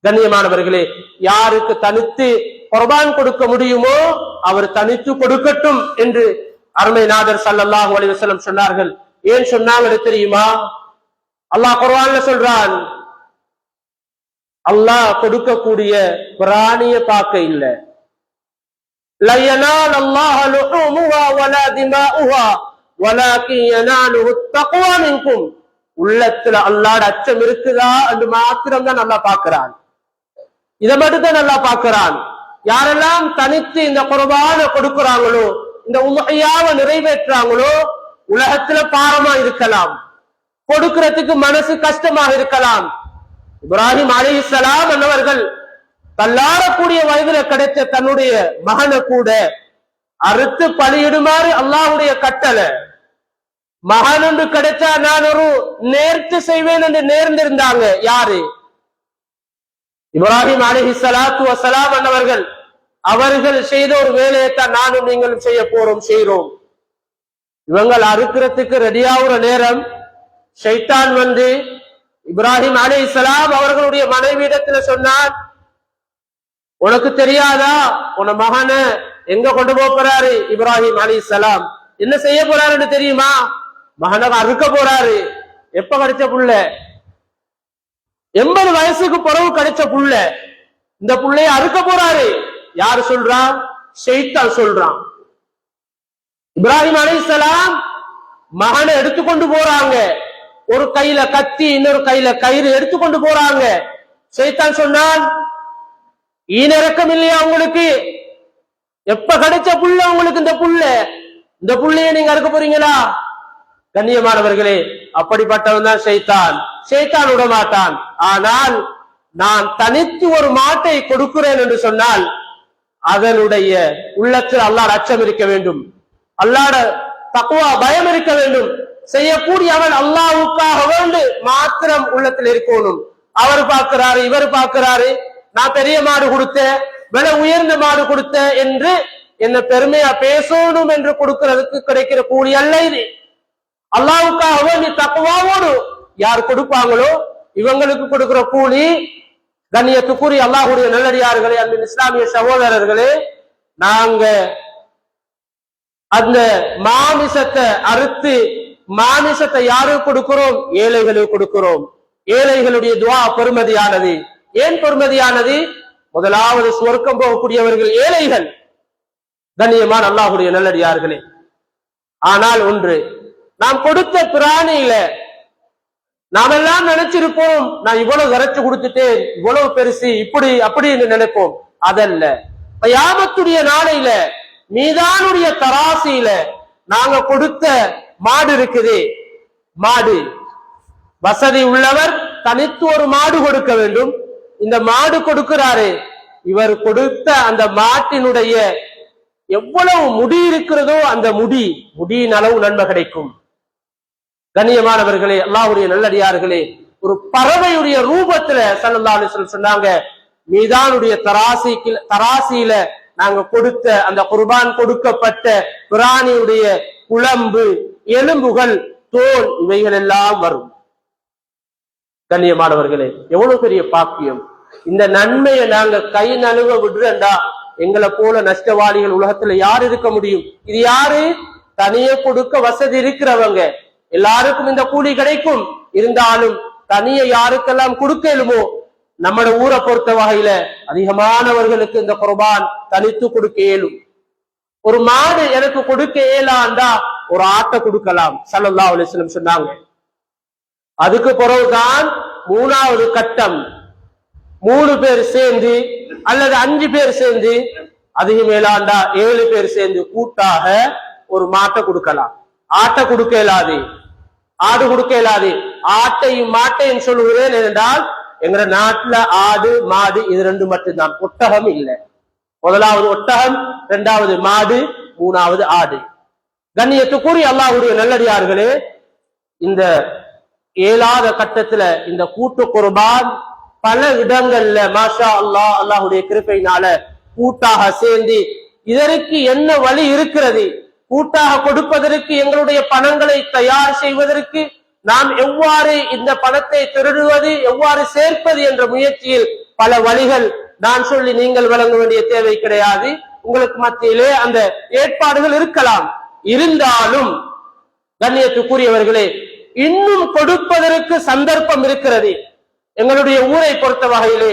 கண்ணியமானவர்களே, யாருக்கு தனித்து குர்பான் கொடுக்க முடியுமோ அவர் தனித்து கொடுக்கட்டும் என்று அருமை நாதர் ஸல்லல்லாஹு அலைஹி வஸல்லம் சொன்னார்கள். ஏன் சொன்னாங்க தெரியுமா? அல்லாஹ் குர்ஆன்ல சொல்றான், அல்லாஹ் கொடுக்கக்கூடிய பிராணிய பார்க்க இல்ல. லா யனால அல்லாஹ் லுஹூமுஹா வலா திமாஉஹா வலாகின் யனாலுஹு தக்வா மின்கும். உள்ளத்துல அல்லாஹ்வுடைய அச்சம் இருக்குதா என்று மாத்திரம் தான் அல்லாஹ் பார்க்கிறான். இதை மட்டும் தான் அல்லாஹ் பார்க்கிறான். யாரெல்லாம் தனித்து இந்த குர்பானை கொடுக்கிறாங்களோ, இந்த உம்ஹியாவை நிறைவேற்றாங்களோ, உலகத்துல பாரமா இருக்கலாம், கொடுக்கிறதுக்கு மனசு கஷ்டமாக இருக்கலாம். இப்ராஹிம் அலைஹிஸ்ஸலாம் என்பவர்கள் தள்ளாடக்கூடிய வயதுல கிடைச்ச தன்னுடைய மகனை கூட அறுத்து பலியிடுமாறு அல்லாஹ்வுடைய கட்டளை. மகன் என்று கிடைச்சா நான் ஒரு நேர்த்து செய்வேன் என்று நேர்ந்திருந்தாங்க. யாரு? இப்ராஹிம் அலைஹிஸ்ஸலாத்து வஸ்ஸலாம் என்பவர்கள். அவர்கள் செய்த ஒரு வேலையைத்தான் நானும் நீங்களும் செய்ய போறோம், செய்கிறோம். இவங்கள் அறுக்கிறதுக்கு ரெடியாகிற நேரம் ஷைத்தான் இப்ராஹிம் அலைஹிஸ்ஸலாம் அவர்களுடைய மனைவியிடத்துல சொன்னான், உனக்கு தெரியாதா உன மகனை எங்க கொண்டு போறாரு? இப்ராஹிம் அலைஹிஸ்ஸலாம் என்ன செய்ய போறாருன்னு தெரியுமா? மகனை அறுக்க போறாரு. எப்ப கிடைச்ச புள்ள? 80 வயசுக்கு பிறகு கிடைச்ச புள்ள. இந்த புள்ளைய அறுக்க போறாரு. யாரு சொல்றா? ஷைத்தான் சொல்றான். இப்ராஹிம் அலைஹிஸ்ஸலாம் மகனை எடுத்துக்கொண்டு போறாங்க. ஒரு கையில கத்தி, இன்னொரு கையில கயிறு எடுத்துக்கொண்டு போறாங்க. ஷைத்தான் சொன்னான், ஈனிறக்கம் இல்லையா உங்களுக்கு? எப்ப கிடைச்ச புள்ள உங்களுக்கு இந்த புள்ளைய நீங்க அறுக்க போறீங்களா? கண்ணியமானவர்களே, அப்படிப்பட்டவன் தான் ஷைத்தான். ஷைத்தான் விட மாட்டான். ஆனால் நான் தனித்து ஒரு மாட்டை கொடுக்கிறேன் என்று சொன்னால் அதனுடைய உள்ளத்தில் அல்லாஹ் அச்சம் இருக்க வேண்டும், அல்லாஹ்ட தக்வா பயம் இருக்க வேண்டும். செய்யக்கூடியவன் அல்லாஹ்வுக்காக வேண்டு மாத்திரம் உள்ளத்தில் இருக்கணும். அவர் பார்க்கிறாரு, இவர் பார்க்கிறாரு, நான் பெரிய மாடு கொடுத்தேன், விலை உயர்ந்த மாடு கொடுத்தேன் என்று என்ன பெருமையா பேசணும் என்று கொடுக்கிறதுக்கு கிடைக்கிற கூலி அல்ல இது. அல்லாஹ்வுக்காக வேண்டி தக்வாவோடு யார் கொடுப்பாங்களோ இவங்களுக்கு கொடுக்கிற கூலி. கண்ணியத்துக்குரிய அல்லாஹ்வுடைய நல்லடியார்களே, அன்பின் இஸ்லாமிய சகோதரர்களே, நாங்க அந்த மாமிசத்தை அறுத்து மாமிசத்தை யாருக்கு கொடுக்கிறோம்? ஏழைகளுக்கு கொடுக்கிறோம். ஏழைகளுடைய துஆ பெருமதியானது. ஏன் பெருமதியானது? முதலாவது சுவர்க்கம் போகக்கூடியவர்கள் ஏழைகள். கண்ணியமான அல்லாஹ்வுடைய நல்லடியார்களே, ஆனால் ஒன்று, நாம் கொடுத்த பிராணியில நாம் எல்லாம் நினைச்சிருப்போம், நான் இவ்வளவு இறைச்சு கொடுத்துட்டேன், இவ்வளவு பெருசு, இப்படி அப்படின்னு நினைப்போம். அதல்ல. கியாமத்துடைய நாளையில மீதானுடைய தராசியில நாங்க கொடுத்த மாடு இருக்குது, மாடு வசதி உள்ளவர் தனித்து ஒரு மாடு கொடுக்க வேண்டும். இந்த மாடு கொடுக்கிறாரு, இவர் கொடுத்த அந்த மாட்டினுடைய எவ்வளவு முடி இருக்கிறதோ அந்த முடியின் அளவு நன்மை கிடைக்கும். கண்ணியமானவர்களே, அல்லாஹ்வுடைய நல்லடியார்களே, ஒரு பறவையுடைய ரூபத்துல ஸல்லல்லாஹு அலைஹி வஸல்லம் சொன்னாங்க, மீதானுடைய தராசியில நாங்க கொடுத்த அந்த குர்பான் கொடுக்கப்பட்ட பிராணியுடைய குழம்பு, எலும்புகள், தோல் இவைகள் எல்லாம் வரும். கண்ணியமானவர்களே, எவ்வளவு பெரிய பாக்கியம்! இந்த நன்மையை நாங்க கை நழுவ விடுறா எங்களை போல நஷ்டவாளிகள் உலகத்துல யார் இருக்க முடியும்? இது யாரு? தனியே கொடுக்க வசதி இருக்கிறவங்க எல்லாருக்கும் இந்த கூலி கிடைக்கும். இருந்தாலும் தனியே யாருக்கெல்லாம் கொடுக்கலுமோ, நம்மட ஊரை பொறுத்த வகையில அதிகமானவர்களுக்கு இந்த குர்பான் தனித்து கொடுக்க இயலும். ஒரு மாடு எனக்கு கொடுக்க இயலாண்டா ஒரு ஆட்டை கொடுக்கலாம் ஸல்லல்லாஹு அலைஹி வஸல்லம் சொன்னாங்க. அதுக்கு பிறகுதான் மூணாவது கட்டம், 3 பேர் சேர்ந்து அல்லது 5 பேர் சேர்ந்து, அதிக மேலாண்டா 7 பேர் சேர்ந்து கூட்டாக ஒரு மாட்டை கொடுக்கலாம். ஆட்டை கொடுக்க இயலாது, ஆடு கொடுக்க இயலாது. ஆட்டையும் மாட்டையும் சொல்லுகிறேன் என்றால் எங்க நாட்டுல ஆடு மாடு இது 2 மட்டும்தான், ஒட்டகம் இல்லை. முதலாவது ஒட்டகம், 2வது மாடு, 3வது ஆடு. கண்ணியத்துக்குரிய அல்லாஹ்வுடைய நல்லடியார்களே, இந்த ஏழாத கட்டத்துல இந்த கூட்டு குர்பான் பல இடங்கள்ல மாஷா அல்லாஹ் அல்லாஹ்வுடைய கிருபையினால கூட்டாக சேர்ந்து, இதற்கு என்ன வழி இருக்கிறது? கூட்டாக கொடுப்பதற்கு, எங்களுடைய பணங்களை தயார் செய்வதற்கு நாம் எவ்வாறு இந்த பணத்தை திருடுவது, எவ்வாறு சேர்ப்பது என்ற முயற்சியில் பல வழிகள் நான் சொல்லி நீங்கள் வழங்க வேண்டிய தேவை கிடையாது. உங்களுக்கு மத்தியிலே அந்த ஏற்பாடுகள் இருக்கலாம். இருந்தாலும் கண்ணியத்துக்குரியவர்களே, இன்னும் கொடுப்பதற்கு சந்தர்ப்பம் இருக்கிறது. எங்களுடைய ஊரை பொறுத்த வகையிலே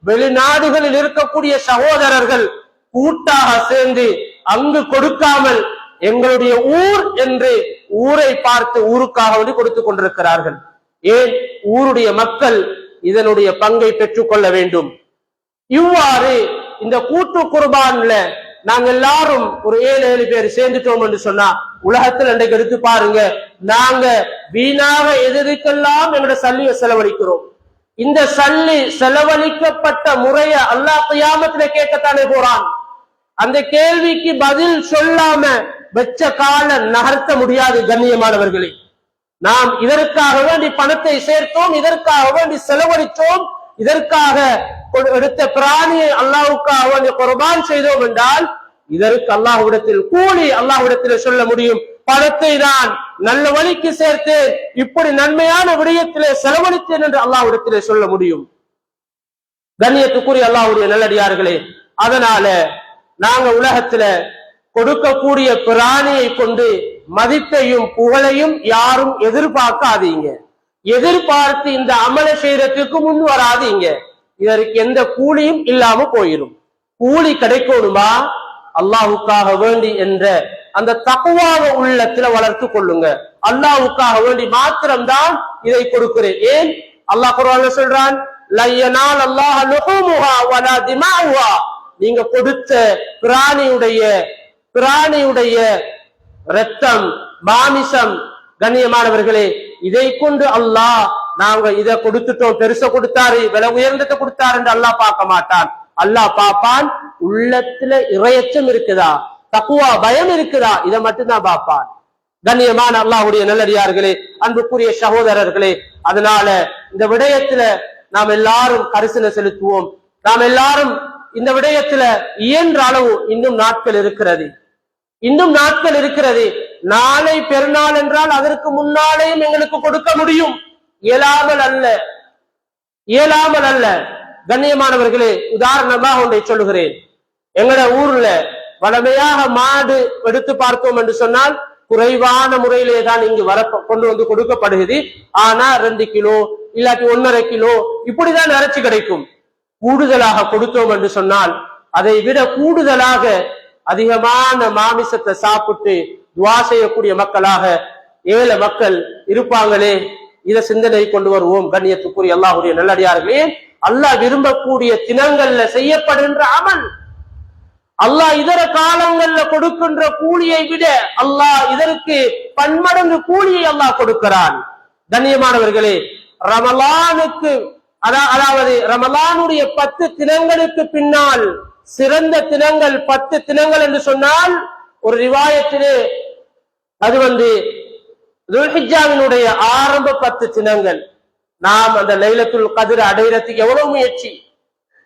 வெளிநாடுகளில் இருக்கக்கூடிய சகோதரர்கள் கூட்டாக சேர்ந்து அங்கு கொடுக்காமல் எங்களுடைய ஊர் என்று ஊரை பார்த்து ஊருக்காக வந்து கொடுத்துக் கொண்டிருக்கிறார்கள். ஏன்? ஊருடைய மக்கள் இதனுடைய பங்கை பெற்றுக் கொள்ள வேண்டும். இவ்வாறு இந்த கூட்டு குர்பான்ல நாங்க எல்லாரும் ஒரு 7 பேர் சேர்ந்துட்டோம் என்று சொன்னா, உலகத்தில் இன்றைக்கு எடுத்து பாருங்க, நாங்க வீணாக எதற்கெல்லாம் எங்களுடைய சல்லியை செலவழிக்கிறோம். இந்த சல்லி செலவழிக்கப்பட்ட முறைய அல்லாஹ் கியாமத்தில கேட்கத்தானே போறான். அந்த கேள்விக்கு பதில் சொல்லாம வெச்ச கால நகர்த்த முடியாது. கண்ணியமானவர்களே, நாம் இதற்காக வேண்டி பணத்தை சேர்த்தோம், இதற்காக வேண்டி செலவழித்தோம், இதற்காக எடுத்த பிராணியை அல்லாஹ்வுக்காக வேண்டி குர்பான் செய்தோம் என்றால் இதற்கு அல்லாஹ்விடத்தில் கூலி அல்லாஹ்விடத்தில் சொல்ல முடியும். பணத்தை நான் நல்ல வழிக்கு சேர்த்தேன், இப்படி நன்மையான விடயத்திலே செலவழித்தேன் என்று அல்லாஹ்விடத்திலே சொல்ல முடியும். கண்ணியத்துக்குரிய அல்லாஹ்வுடைய நல்லடியார்களே, அதனால நாங்க உலகத்துல கொடுக்கக்கூடிய பிராணியை கொண்டு மதிப்பையும் புகழையும் யாரும் எதிர்பார்க்காதீங்க. எதிர்பார்த்து இந்த அமல செய்யறதுக்கு முன் வராதீங்க. இதற்கு எந்த கூலியும் இல்லாம போயிடும். கூலி கிடைக்கணுமா அல்லாஹ்வுக்காக வேண்டி என்ற அந்த தக்வாவ உள்ளத்துல வளர்த்து கொள்ளுங்க. அல்லாஹ்வுக்காக வேண்டி மாத்திரம்தான் இதை கொடுக்கிறேன். ஏன்? அல்லாஹ் குர்ஆன்ல சொல்றான், லா யனால் அல்லாஹ் லுஹூமுஹா வலா திமாஉஹா. நீங்க கொடுத்த பிராணியுடைய இரத்தம், மாமிசம், கண்ணியமானவர்களே, இதை கொண்டு அல்லாஹ் நாங்க இதை கொடுத்துட்டோம், பெருசா கொடுத்தாரு, விலை உயர்ந்ததை கொடுத்தாரு என்று அல்லாஹ் பார்க்க மாட்டான். அல்லாஹ் பார்ப்பான், உள்ளத்துல இறையச்சம் இருக்குதா, தக்குவா பயம் இருக்குதா, இதை மட்டும்தான் பார்ப்பான். கண்ணியமான அல்லாஹ்வுடைய நல்லடியார்களே, அன்புக்குரிய சகோதரர்களே, அதனால இந்த விடயத்துல நாம் எல்லாரும் கரிசனை செலுத்துவோம். நாம் எல்லாரும் இந்த விடயத்துல இயன்ற அளவு இன்னும் நாட்கள் இருக்கிறது. நாளை பெருநாள் என்றால் அதற்கு முன்னாலேயும் எங்களுக்கு கொடுக்க முடியும். இயலாமல் அல்ல. கண்ணியமானவர்களே, உதாரணமாக ஒன்றை சொல்லுகிறேன். எங்கட ஊர்ல வளமையாக மாடு எடுத்து பார்த்தோம் என்று சொன்னால் குறைவான முறையிலே தான் இங்கு கொண்டு வந்து கொடுக்கப்படுகிறது. ஆனா 2 கிலோ இல்லாட்டி 1.5 கிலோ இப்படிதான் இறைச்சி கிடைக்கும். கூடுதலாக கொடுத்தோம் என்று சொன்னால் அதை விட கூடுதலாக அதிகமான மாமிசத்தை சாப்பிட்டு துவா செய்யக்கூடிய மக்களாக ஏழை மக்கள் இருப்பாங்களே, இதை சிந்தனை கொண்டு வருவோம். கண்ணியத்துக்குரிய அல்லாஹ்வுடைய நல்லடியார்களே, அல்லாஹ் விரும்பக்கூடிய தினங்கள்ல செய்யப்படுகின்ற அமல் அல்லாஹ் இதர காலங்கள்ல கொடுக்கின்ற கூலியை விட அல்லாஹ் இதற்கு பன்மடங்கு கூலியை அல்லாஹ் கொடுக்கிறான். கண்ணியமானவர்களே, ரமலானுக்கு அதாவது ரமலானுடைய 10 தினங்களுக்கு பின்னால் சிறந்த தினங்கள் 10 தினங்கள் என்று சொன்னால், ஒரு ரிவாயத்திலே அது துல்ஹிஜ்ஜாவினுடைய ஆரம்ப 10 தினங்கள். நாம் அந்த லைலத்துல் கத்ர் அடையறதுக்கு எவ்வளவு முயற்சி,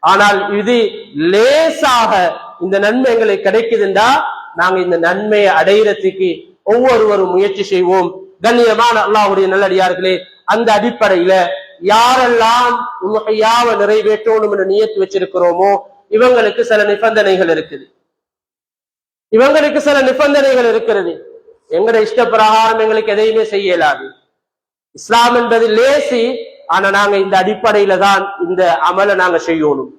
ஆனால் இது லேசாக இந்த நன்மை எங்களுக்கு கிடைக்குதுண்டா நாங்க இந்த நன்மையை அடையறதுக்கு ஒவ்வொருவரும் முயற்சி செய்வோம். கண்ணியமான அல்லாஹ்வுடைய நல்லடியார்களே, அந்த அடிப்படையில யாரெல்லாம் உம்ஹையாவை நிறைவேற்றணும் என்று நியத்து வச்சிருக்கிறோமோ இவங்களுக்கு சில நிபந்தனைகள் இருக்குது. எங்கட இஷ்ட பிரகாரம் எங்களுக்கு எதையுமே செய்ய இயலாது. இஸ்லாம் என்பது லேசி, ஆனா நாங்க இந்த அடிப்படையில தான் இந்த அமலை நாங்க செய்யணும்.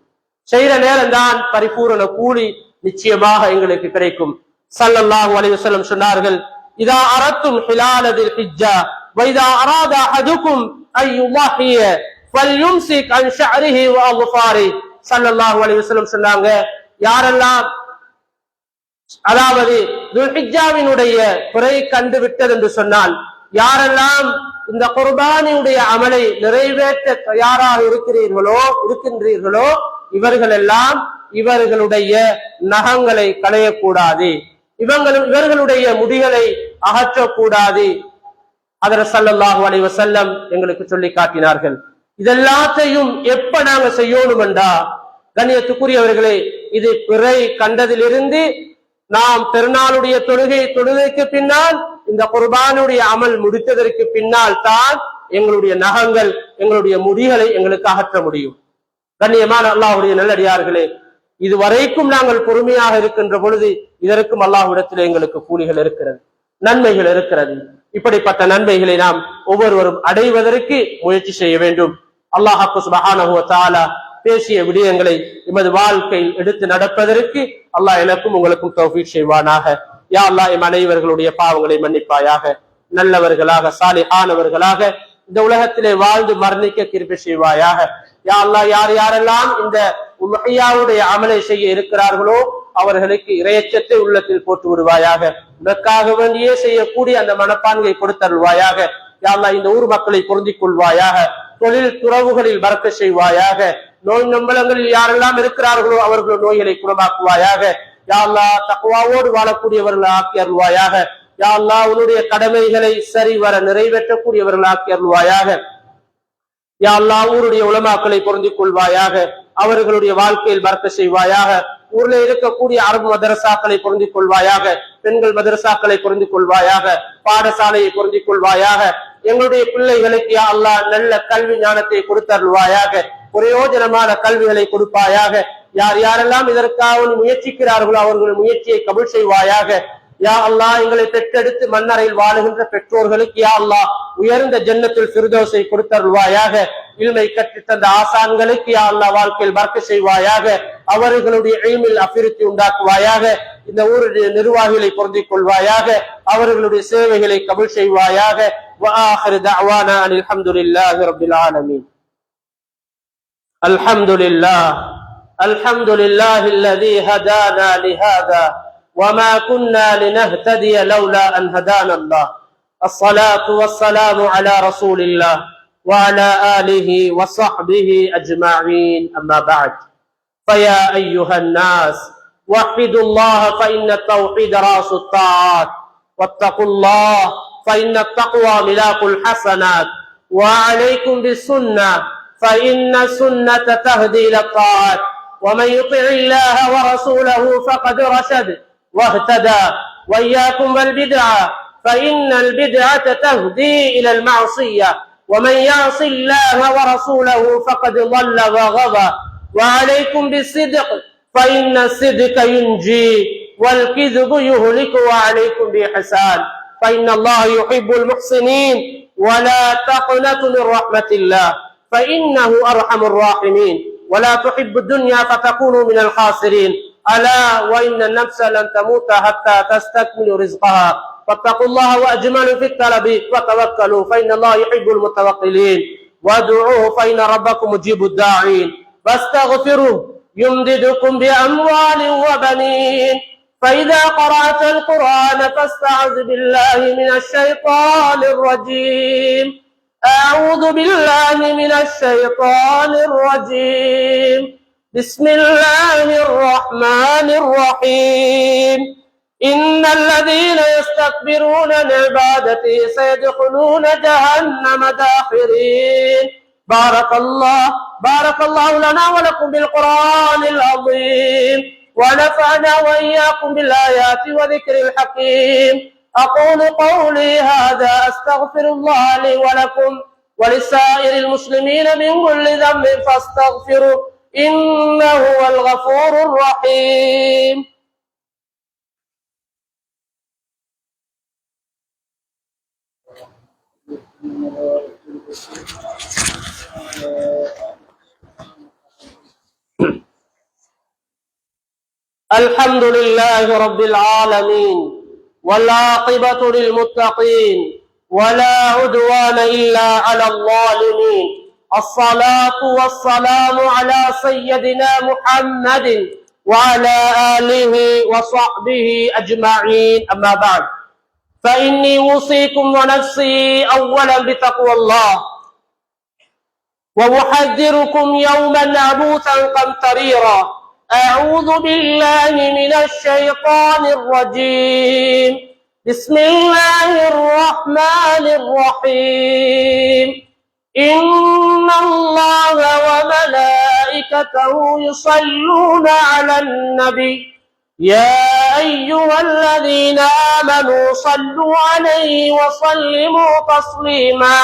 செய்யற நேரம் தான் பரிபூரண கூலி நிச்சயமாக எங்களுக்கு கிடைக்கும். ஸல்லல்லாஹு அலைஹி வஸல்லம் சொன்னார்கள், இதா அரத்தும் ஹிலாலதில் ஹிஜ்ஜா வைதா அராத அஹதுக்கும் அய்யுல்லாஹிய ஃபல்யும்சிக் அன் ஷஅரிஹி வ அல்ஃபாரி. ஸல்லல்லாஹு அலைஹி வஸல்லம் சொன்னாங்க, யாரெல்லாம் அதாவது துல்ஹிஜ்ஜாவினுடைய பிறை கண்டு விட்டது என்று சொன்னால், யாரெல்லாம் இந்த குர்பானியுடைய அமலை நிறைவேற்ற தயாராக இருக்கின்றீர்களோ இவர்கள் எல்லாம் இவர்களுடைய நகங்களை களையக்கூடாது, இவர்களுடைய முடிகளை அகற்றக்கூடாது. ஹஜ்ரத் ஸல்லல்லாஹு அலைஹி வஸல்லம் எங்களுக்கு சொல்லி காட்டினார்கள். இதெல்லாத்தையும் எப்ப நாங்க செய்யணும் என்றா, கண்ணியத்துக்குரியவர்களே, இது பிறை கண்டதிலிருந்து நாம் பெருநாளுடைய தொழுகைக்கு பின்னால் இந்த குர்பானுடைய அமல் முடித்ததற்கு பின்னால் தான் எங்களுடைய நகங்கள் எங்களுடைய முடிகளை எங்களுக்கு அகற்ற முடியும். கண்ணியமான அல்லாஹ்வுடைய நல்லடியார்களே, இதுவரைக்கும் நாங்கள் பொறுமையாக இருக்கின்ற பொழுது இதற்கும் அல்லாஹ்விடத்தில் எங்களுக்கு கூலிகள் இருக்கிறது, நன்மைகள் இருக்கிறது. இப்படிப்பட்ட நன்மைகளை நாம் ஒவ்வொருவரும் அடைவதற்கு முயற்சி செய்ய வேண்டும். அல்லாஹ் சுப்ஹானஹு வ தஆலா பேசிய விடயங்களை எமது வாழ்க்கையில் எடுத்து நடப்பதற்கு அல்லாஹ் எனக்கும் உங்களுக்கும் தௌஃபீக் செய்வானாக. யா அல்லாஹ் எம் அனைவர்களுடைய பாவங்களை மன்னிப்பாயாக, நல்லவர்களாக சாலிஹானவர்களாக இந்த உலகத்திலே வாழ்ந்து மரணிக்க கிருபை செய்வாயாக. யா அல்லாஹ் யார் யாரெல்லாம் இந்த உம்ஹையாவுடைய அமலை செய்ய இருக்கிறார்களோ அவர்களுக்கு இறையச்சத்தை உள்ளத்தில் போட்டு விடுவாயாக. உனக்காக வேண்டியே செய்யக்கூடிய அந்த மனப்பான்மை கொடுத்தருள்வாயாக. யா அல்லாஹ் இந்த ஊர் மக்களை பொருந்திக் கொள்வாயாக, தொழில் துறவுகளில் பரக்கத் செய்வாயாக. நோய் நம்பலங்களில் யாரெல்லாம் இருக்கிறார்களோ அவர்கள் நோய்களை குணமாக்குவாயாக. யா அல்லாஹ் தக்வாவோடு வாழக்கூடியவர்கள் ஆக்கி அருள்வாயாக. யா அல்லாஹ் உன்னுடைய கடமைகளை சரிவர நிறைவேற்றக்கூடியவர்கள் ஆக்கி அருள்வாயாக. யா அல்லாஹ் ஊருடைய உலமாக்களை பொருந்திக் கொள்வாயாக, அவர்களுடைய வாழ்க்கையில் பரக்கத் செய்வாயாக. ஊர்ல இருக்கக்கூடிய அரபு மதரசாக்களை பொருந்திக் கொள்வாயாக, பெண்கள் மதரசாக்களை பொருந்திக் கொள்வாயாக, பாடசாலையை பொருந்திக் கொள்வாயாக. எங்களுடைய பிள்ளைகளுக்கு யா அல்லாஹ் நல்ல கல்வி ஞானத்தை கொடுத்தருள்வாயாக, பிரயோஜனமான கல்விகளை கொடுப்பாயாக. யார் யாரெல்லாம் இதற்காக முயற்சிக்கிறார்களோ அவர்கள் முயற்சியை கபூல் செய்வாயாக. யா அல்லாஹ் எங்களை பெற்றெடுத்து மன்னரையில் வாழுகின்ற பெற்றோர்களுக்கு யா அல்லாஹ் உயர்ந்த ஜன்னத்துல் ஃபிர்தௌஸை கொடுத்தருள்வாயாக. இல்மை கற்றுத் தந்த ஆசான்களுக்கு யா அல்லாஹ் வாழ்க்கையில் பரக்கத் செய்வாயாக, அவர்களுடைய இல்மில் அபிவிருத்தி உண்டாக்குவாயாக. இந்த ஊருடைய நிர்வாகிகளை பொருந்திக் கொள்வாயாக, அவர்களுடைய சேவைகளை கபூல் செய்வாயாக. வ ஆகிரு தஅவானா அனில் ஹம்துலில்லாஹி ரப்பில் ஆலமீன். அல்ஹம்துலில்லாஹி அல்லதீ ஹதானா லிஹாதா وما كنا لنهتدي لولا أن هدانا الله. الصلاة والسلام على رسول الله وعلى آله وصحبه أجمعين. أما بعد، فيا أيها الناس وحدوا الله فإن التوحيد رأس الطاعات، واتقوا الله فإن التقوى ملاك الحسنات، وعليكم بالسنة فإن السنة تهدي إلى الطاعات، ومن يطع الله ورسوله فقد رشد واهتدى. وإياكم والبدعة فإن البدعة تهدي إلى المعصية، ومن يعص الله ورسوله فقد ضل وغوى. وعليكم بالصدق فإن الصدق ينجي والكذب يهلك. وعليكم بإحسان فإن الله يحب المحسنين. ولا تقنطوا من رحمة الله فإنه أرحم الراحمين. ولا تحب الدنيا فتكونوا من الخاسرين. ألا وإن النفس لن تموت حتى تستكمل رزقها. فاتقوا الله وأجملوا في الطلب وتوكلوا فإن الله يحب المتوكلين. وادعوه فإن ربكم مجيب الداعين. واستغفروه يمددكم بأموال وبنين. فإذا قرأت القرآن فاستعذ بالله من الشيطان الرجيم. أعوذ بالله من الشيطان الرجيم. بسم الله الرحمن الرحيم. إن الذين يستكبرون عن عبادتي سيدخلون جهنم داخرين. بارك الله لنا ولكم بالقرآن العظيم، ونفعنا وإياكم بالآيات وذكر الحكيم. أقول قولي هذا أستغفر الله لي ولكم ولسائر المسلمين من كل ذنب فاستغفروا إنه هو الغفور الرحيم. الحمد لله رب العالمين، والعاقبة للمتقين، ولا عدوان إلا على الظالمين. الصلاة والسلام على سيدنا محمد وعلى آله وصحبه أجمعين. أما بعد، فإني أوصيكم ونفسي أولا بتقوى الله، وأحذركم يوما عبوسا قمطريرا. أعوذ بالله من الشيطان الرجيم. بسم الله الرحمن الرحيم. إن الله وملائكته يصلون على النبي يا أيها الذين آمنوا صلوا عليه وسلموا تسليما.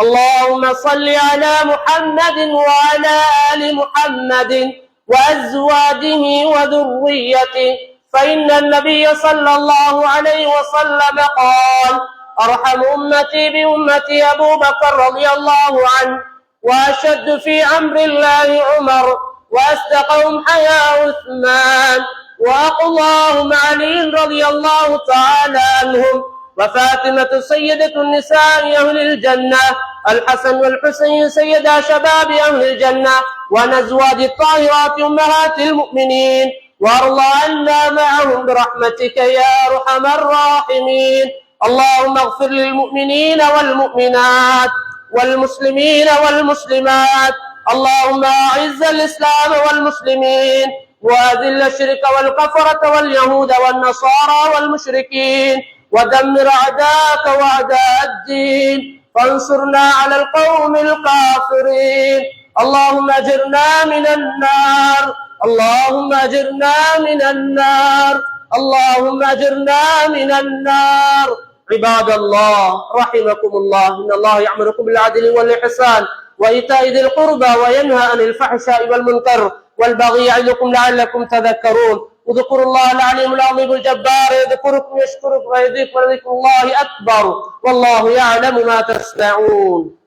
اللهم صل على محمد وعلى آل محمد وأزواجه وذريته، فإن النبي صلى الله عليه وسلم قال: أرحم أمتي بأمتي أبو بكر رضي الله عنه، وأشد في أمر الله عمر، وأصدقهم حياء عثمان، وأقضاهم علي رضي الله تعالى عنهم، وفاطمة سيدة النساء أهل الجنة، الحسن والحسين سيدا شباب أهل الجنة، ونزواج الطاهرات أمهات المؤمنين، وارض عنا معهم برحمتك يا أرحم الراحمين. اللهم اغفر للمؤمنين والمؤمنات والمسلمين والمسلمات. اللهم أعز الإسلام والمسلمين، وأذل الشرك والكفرة واليهود والنصارى والمشركين، ودمر أعداءك وأعداء الدين، فانصرنا على القوم الكافرين. اللهم أجرنا من النار، اللهم أجرنا من النار، اللهم أجرنا من النار. عباد الله رحمكم الله، إن الله يأمركم بالعدل والإحسان وإيتاء ذي القربى وينهى عن الفحشاء والمنكر والبغي يعظكم لعلكم تذكرون. اذكروا الله العليم العظيم الجبار يذكركم يشكركم ويزيدكم ولذكر الله أكبر، والله يعلم ما تصنعون.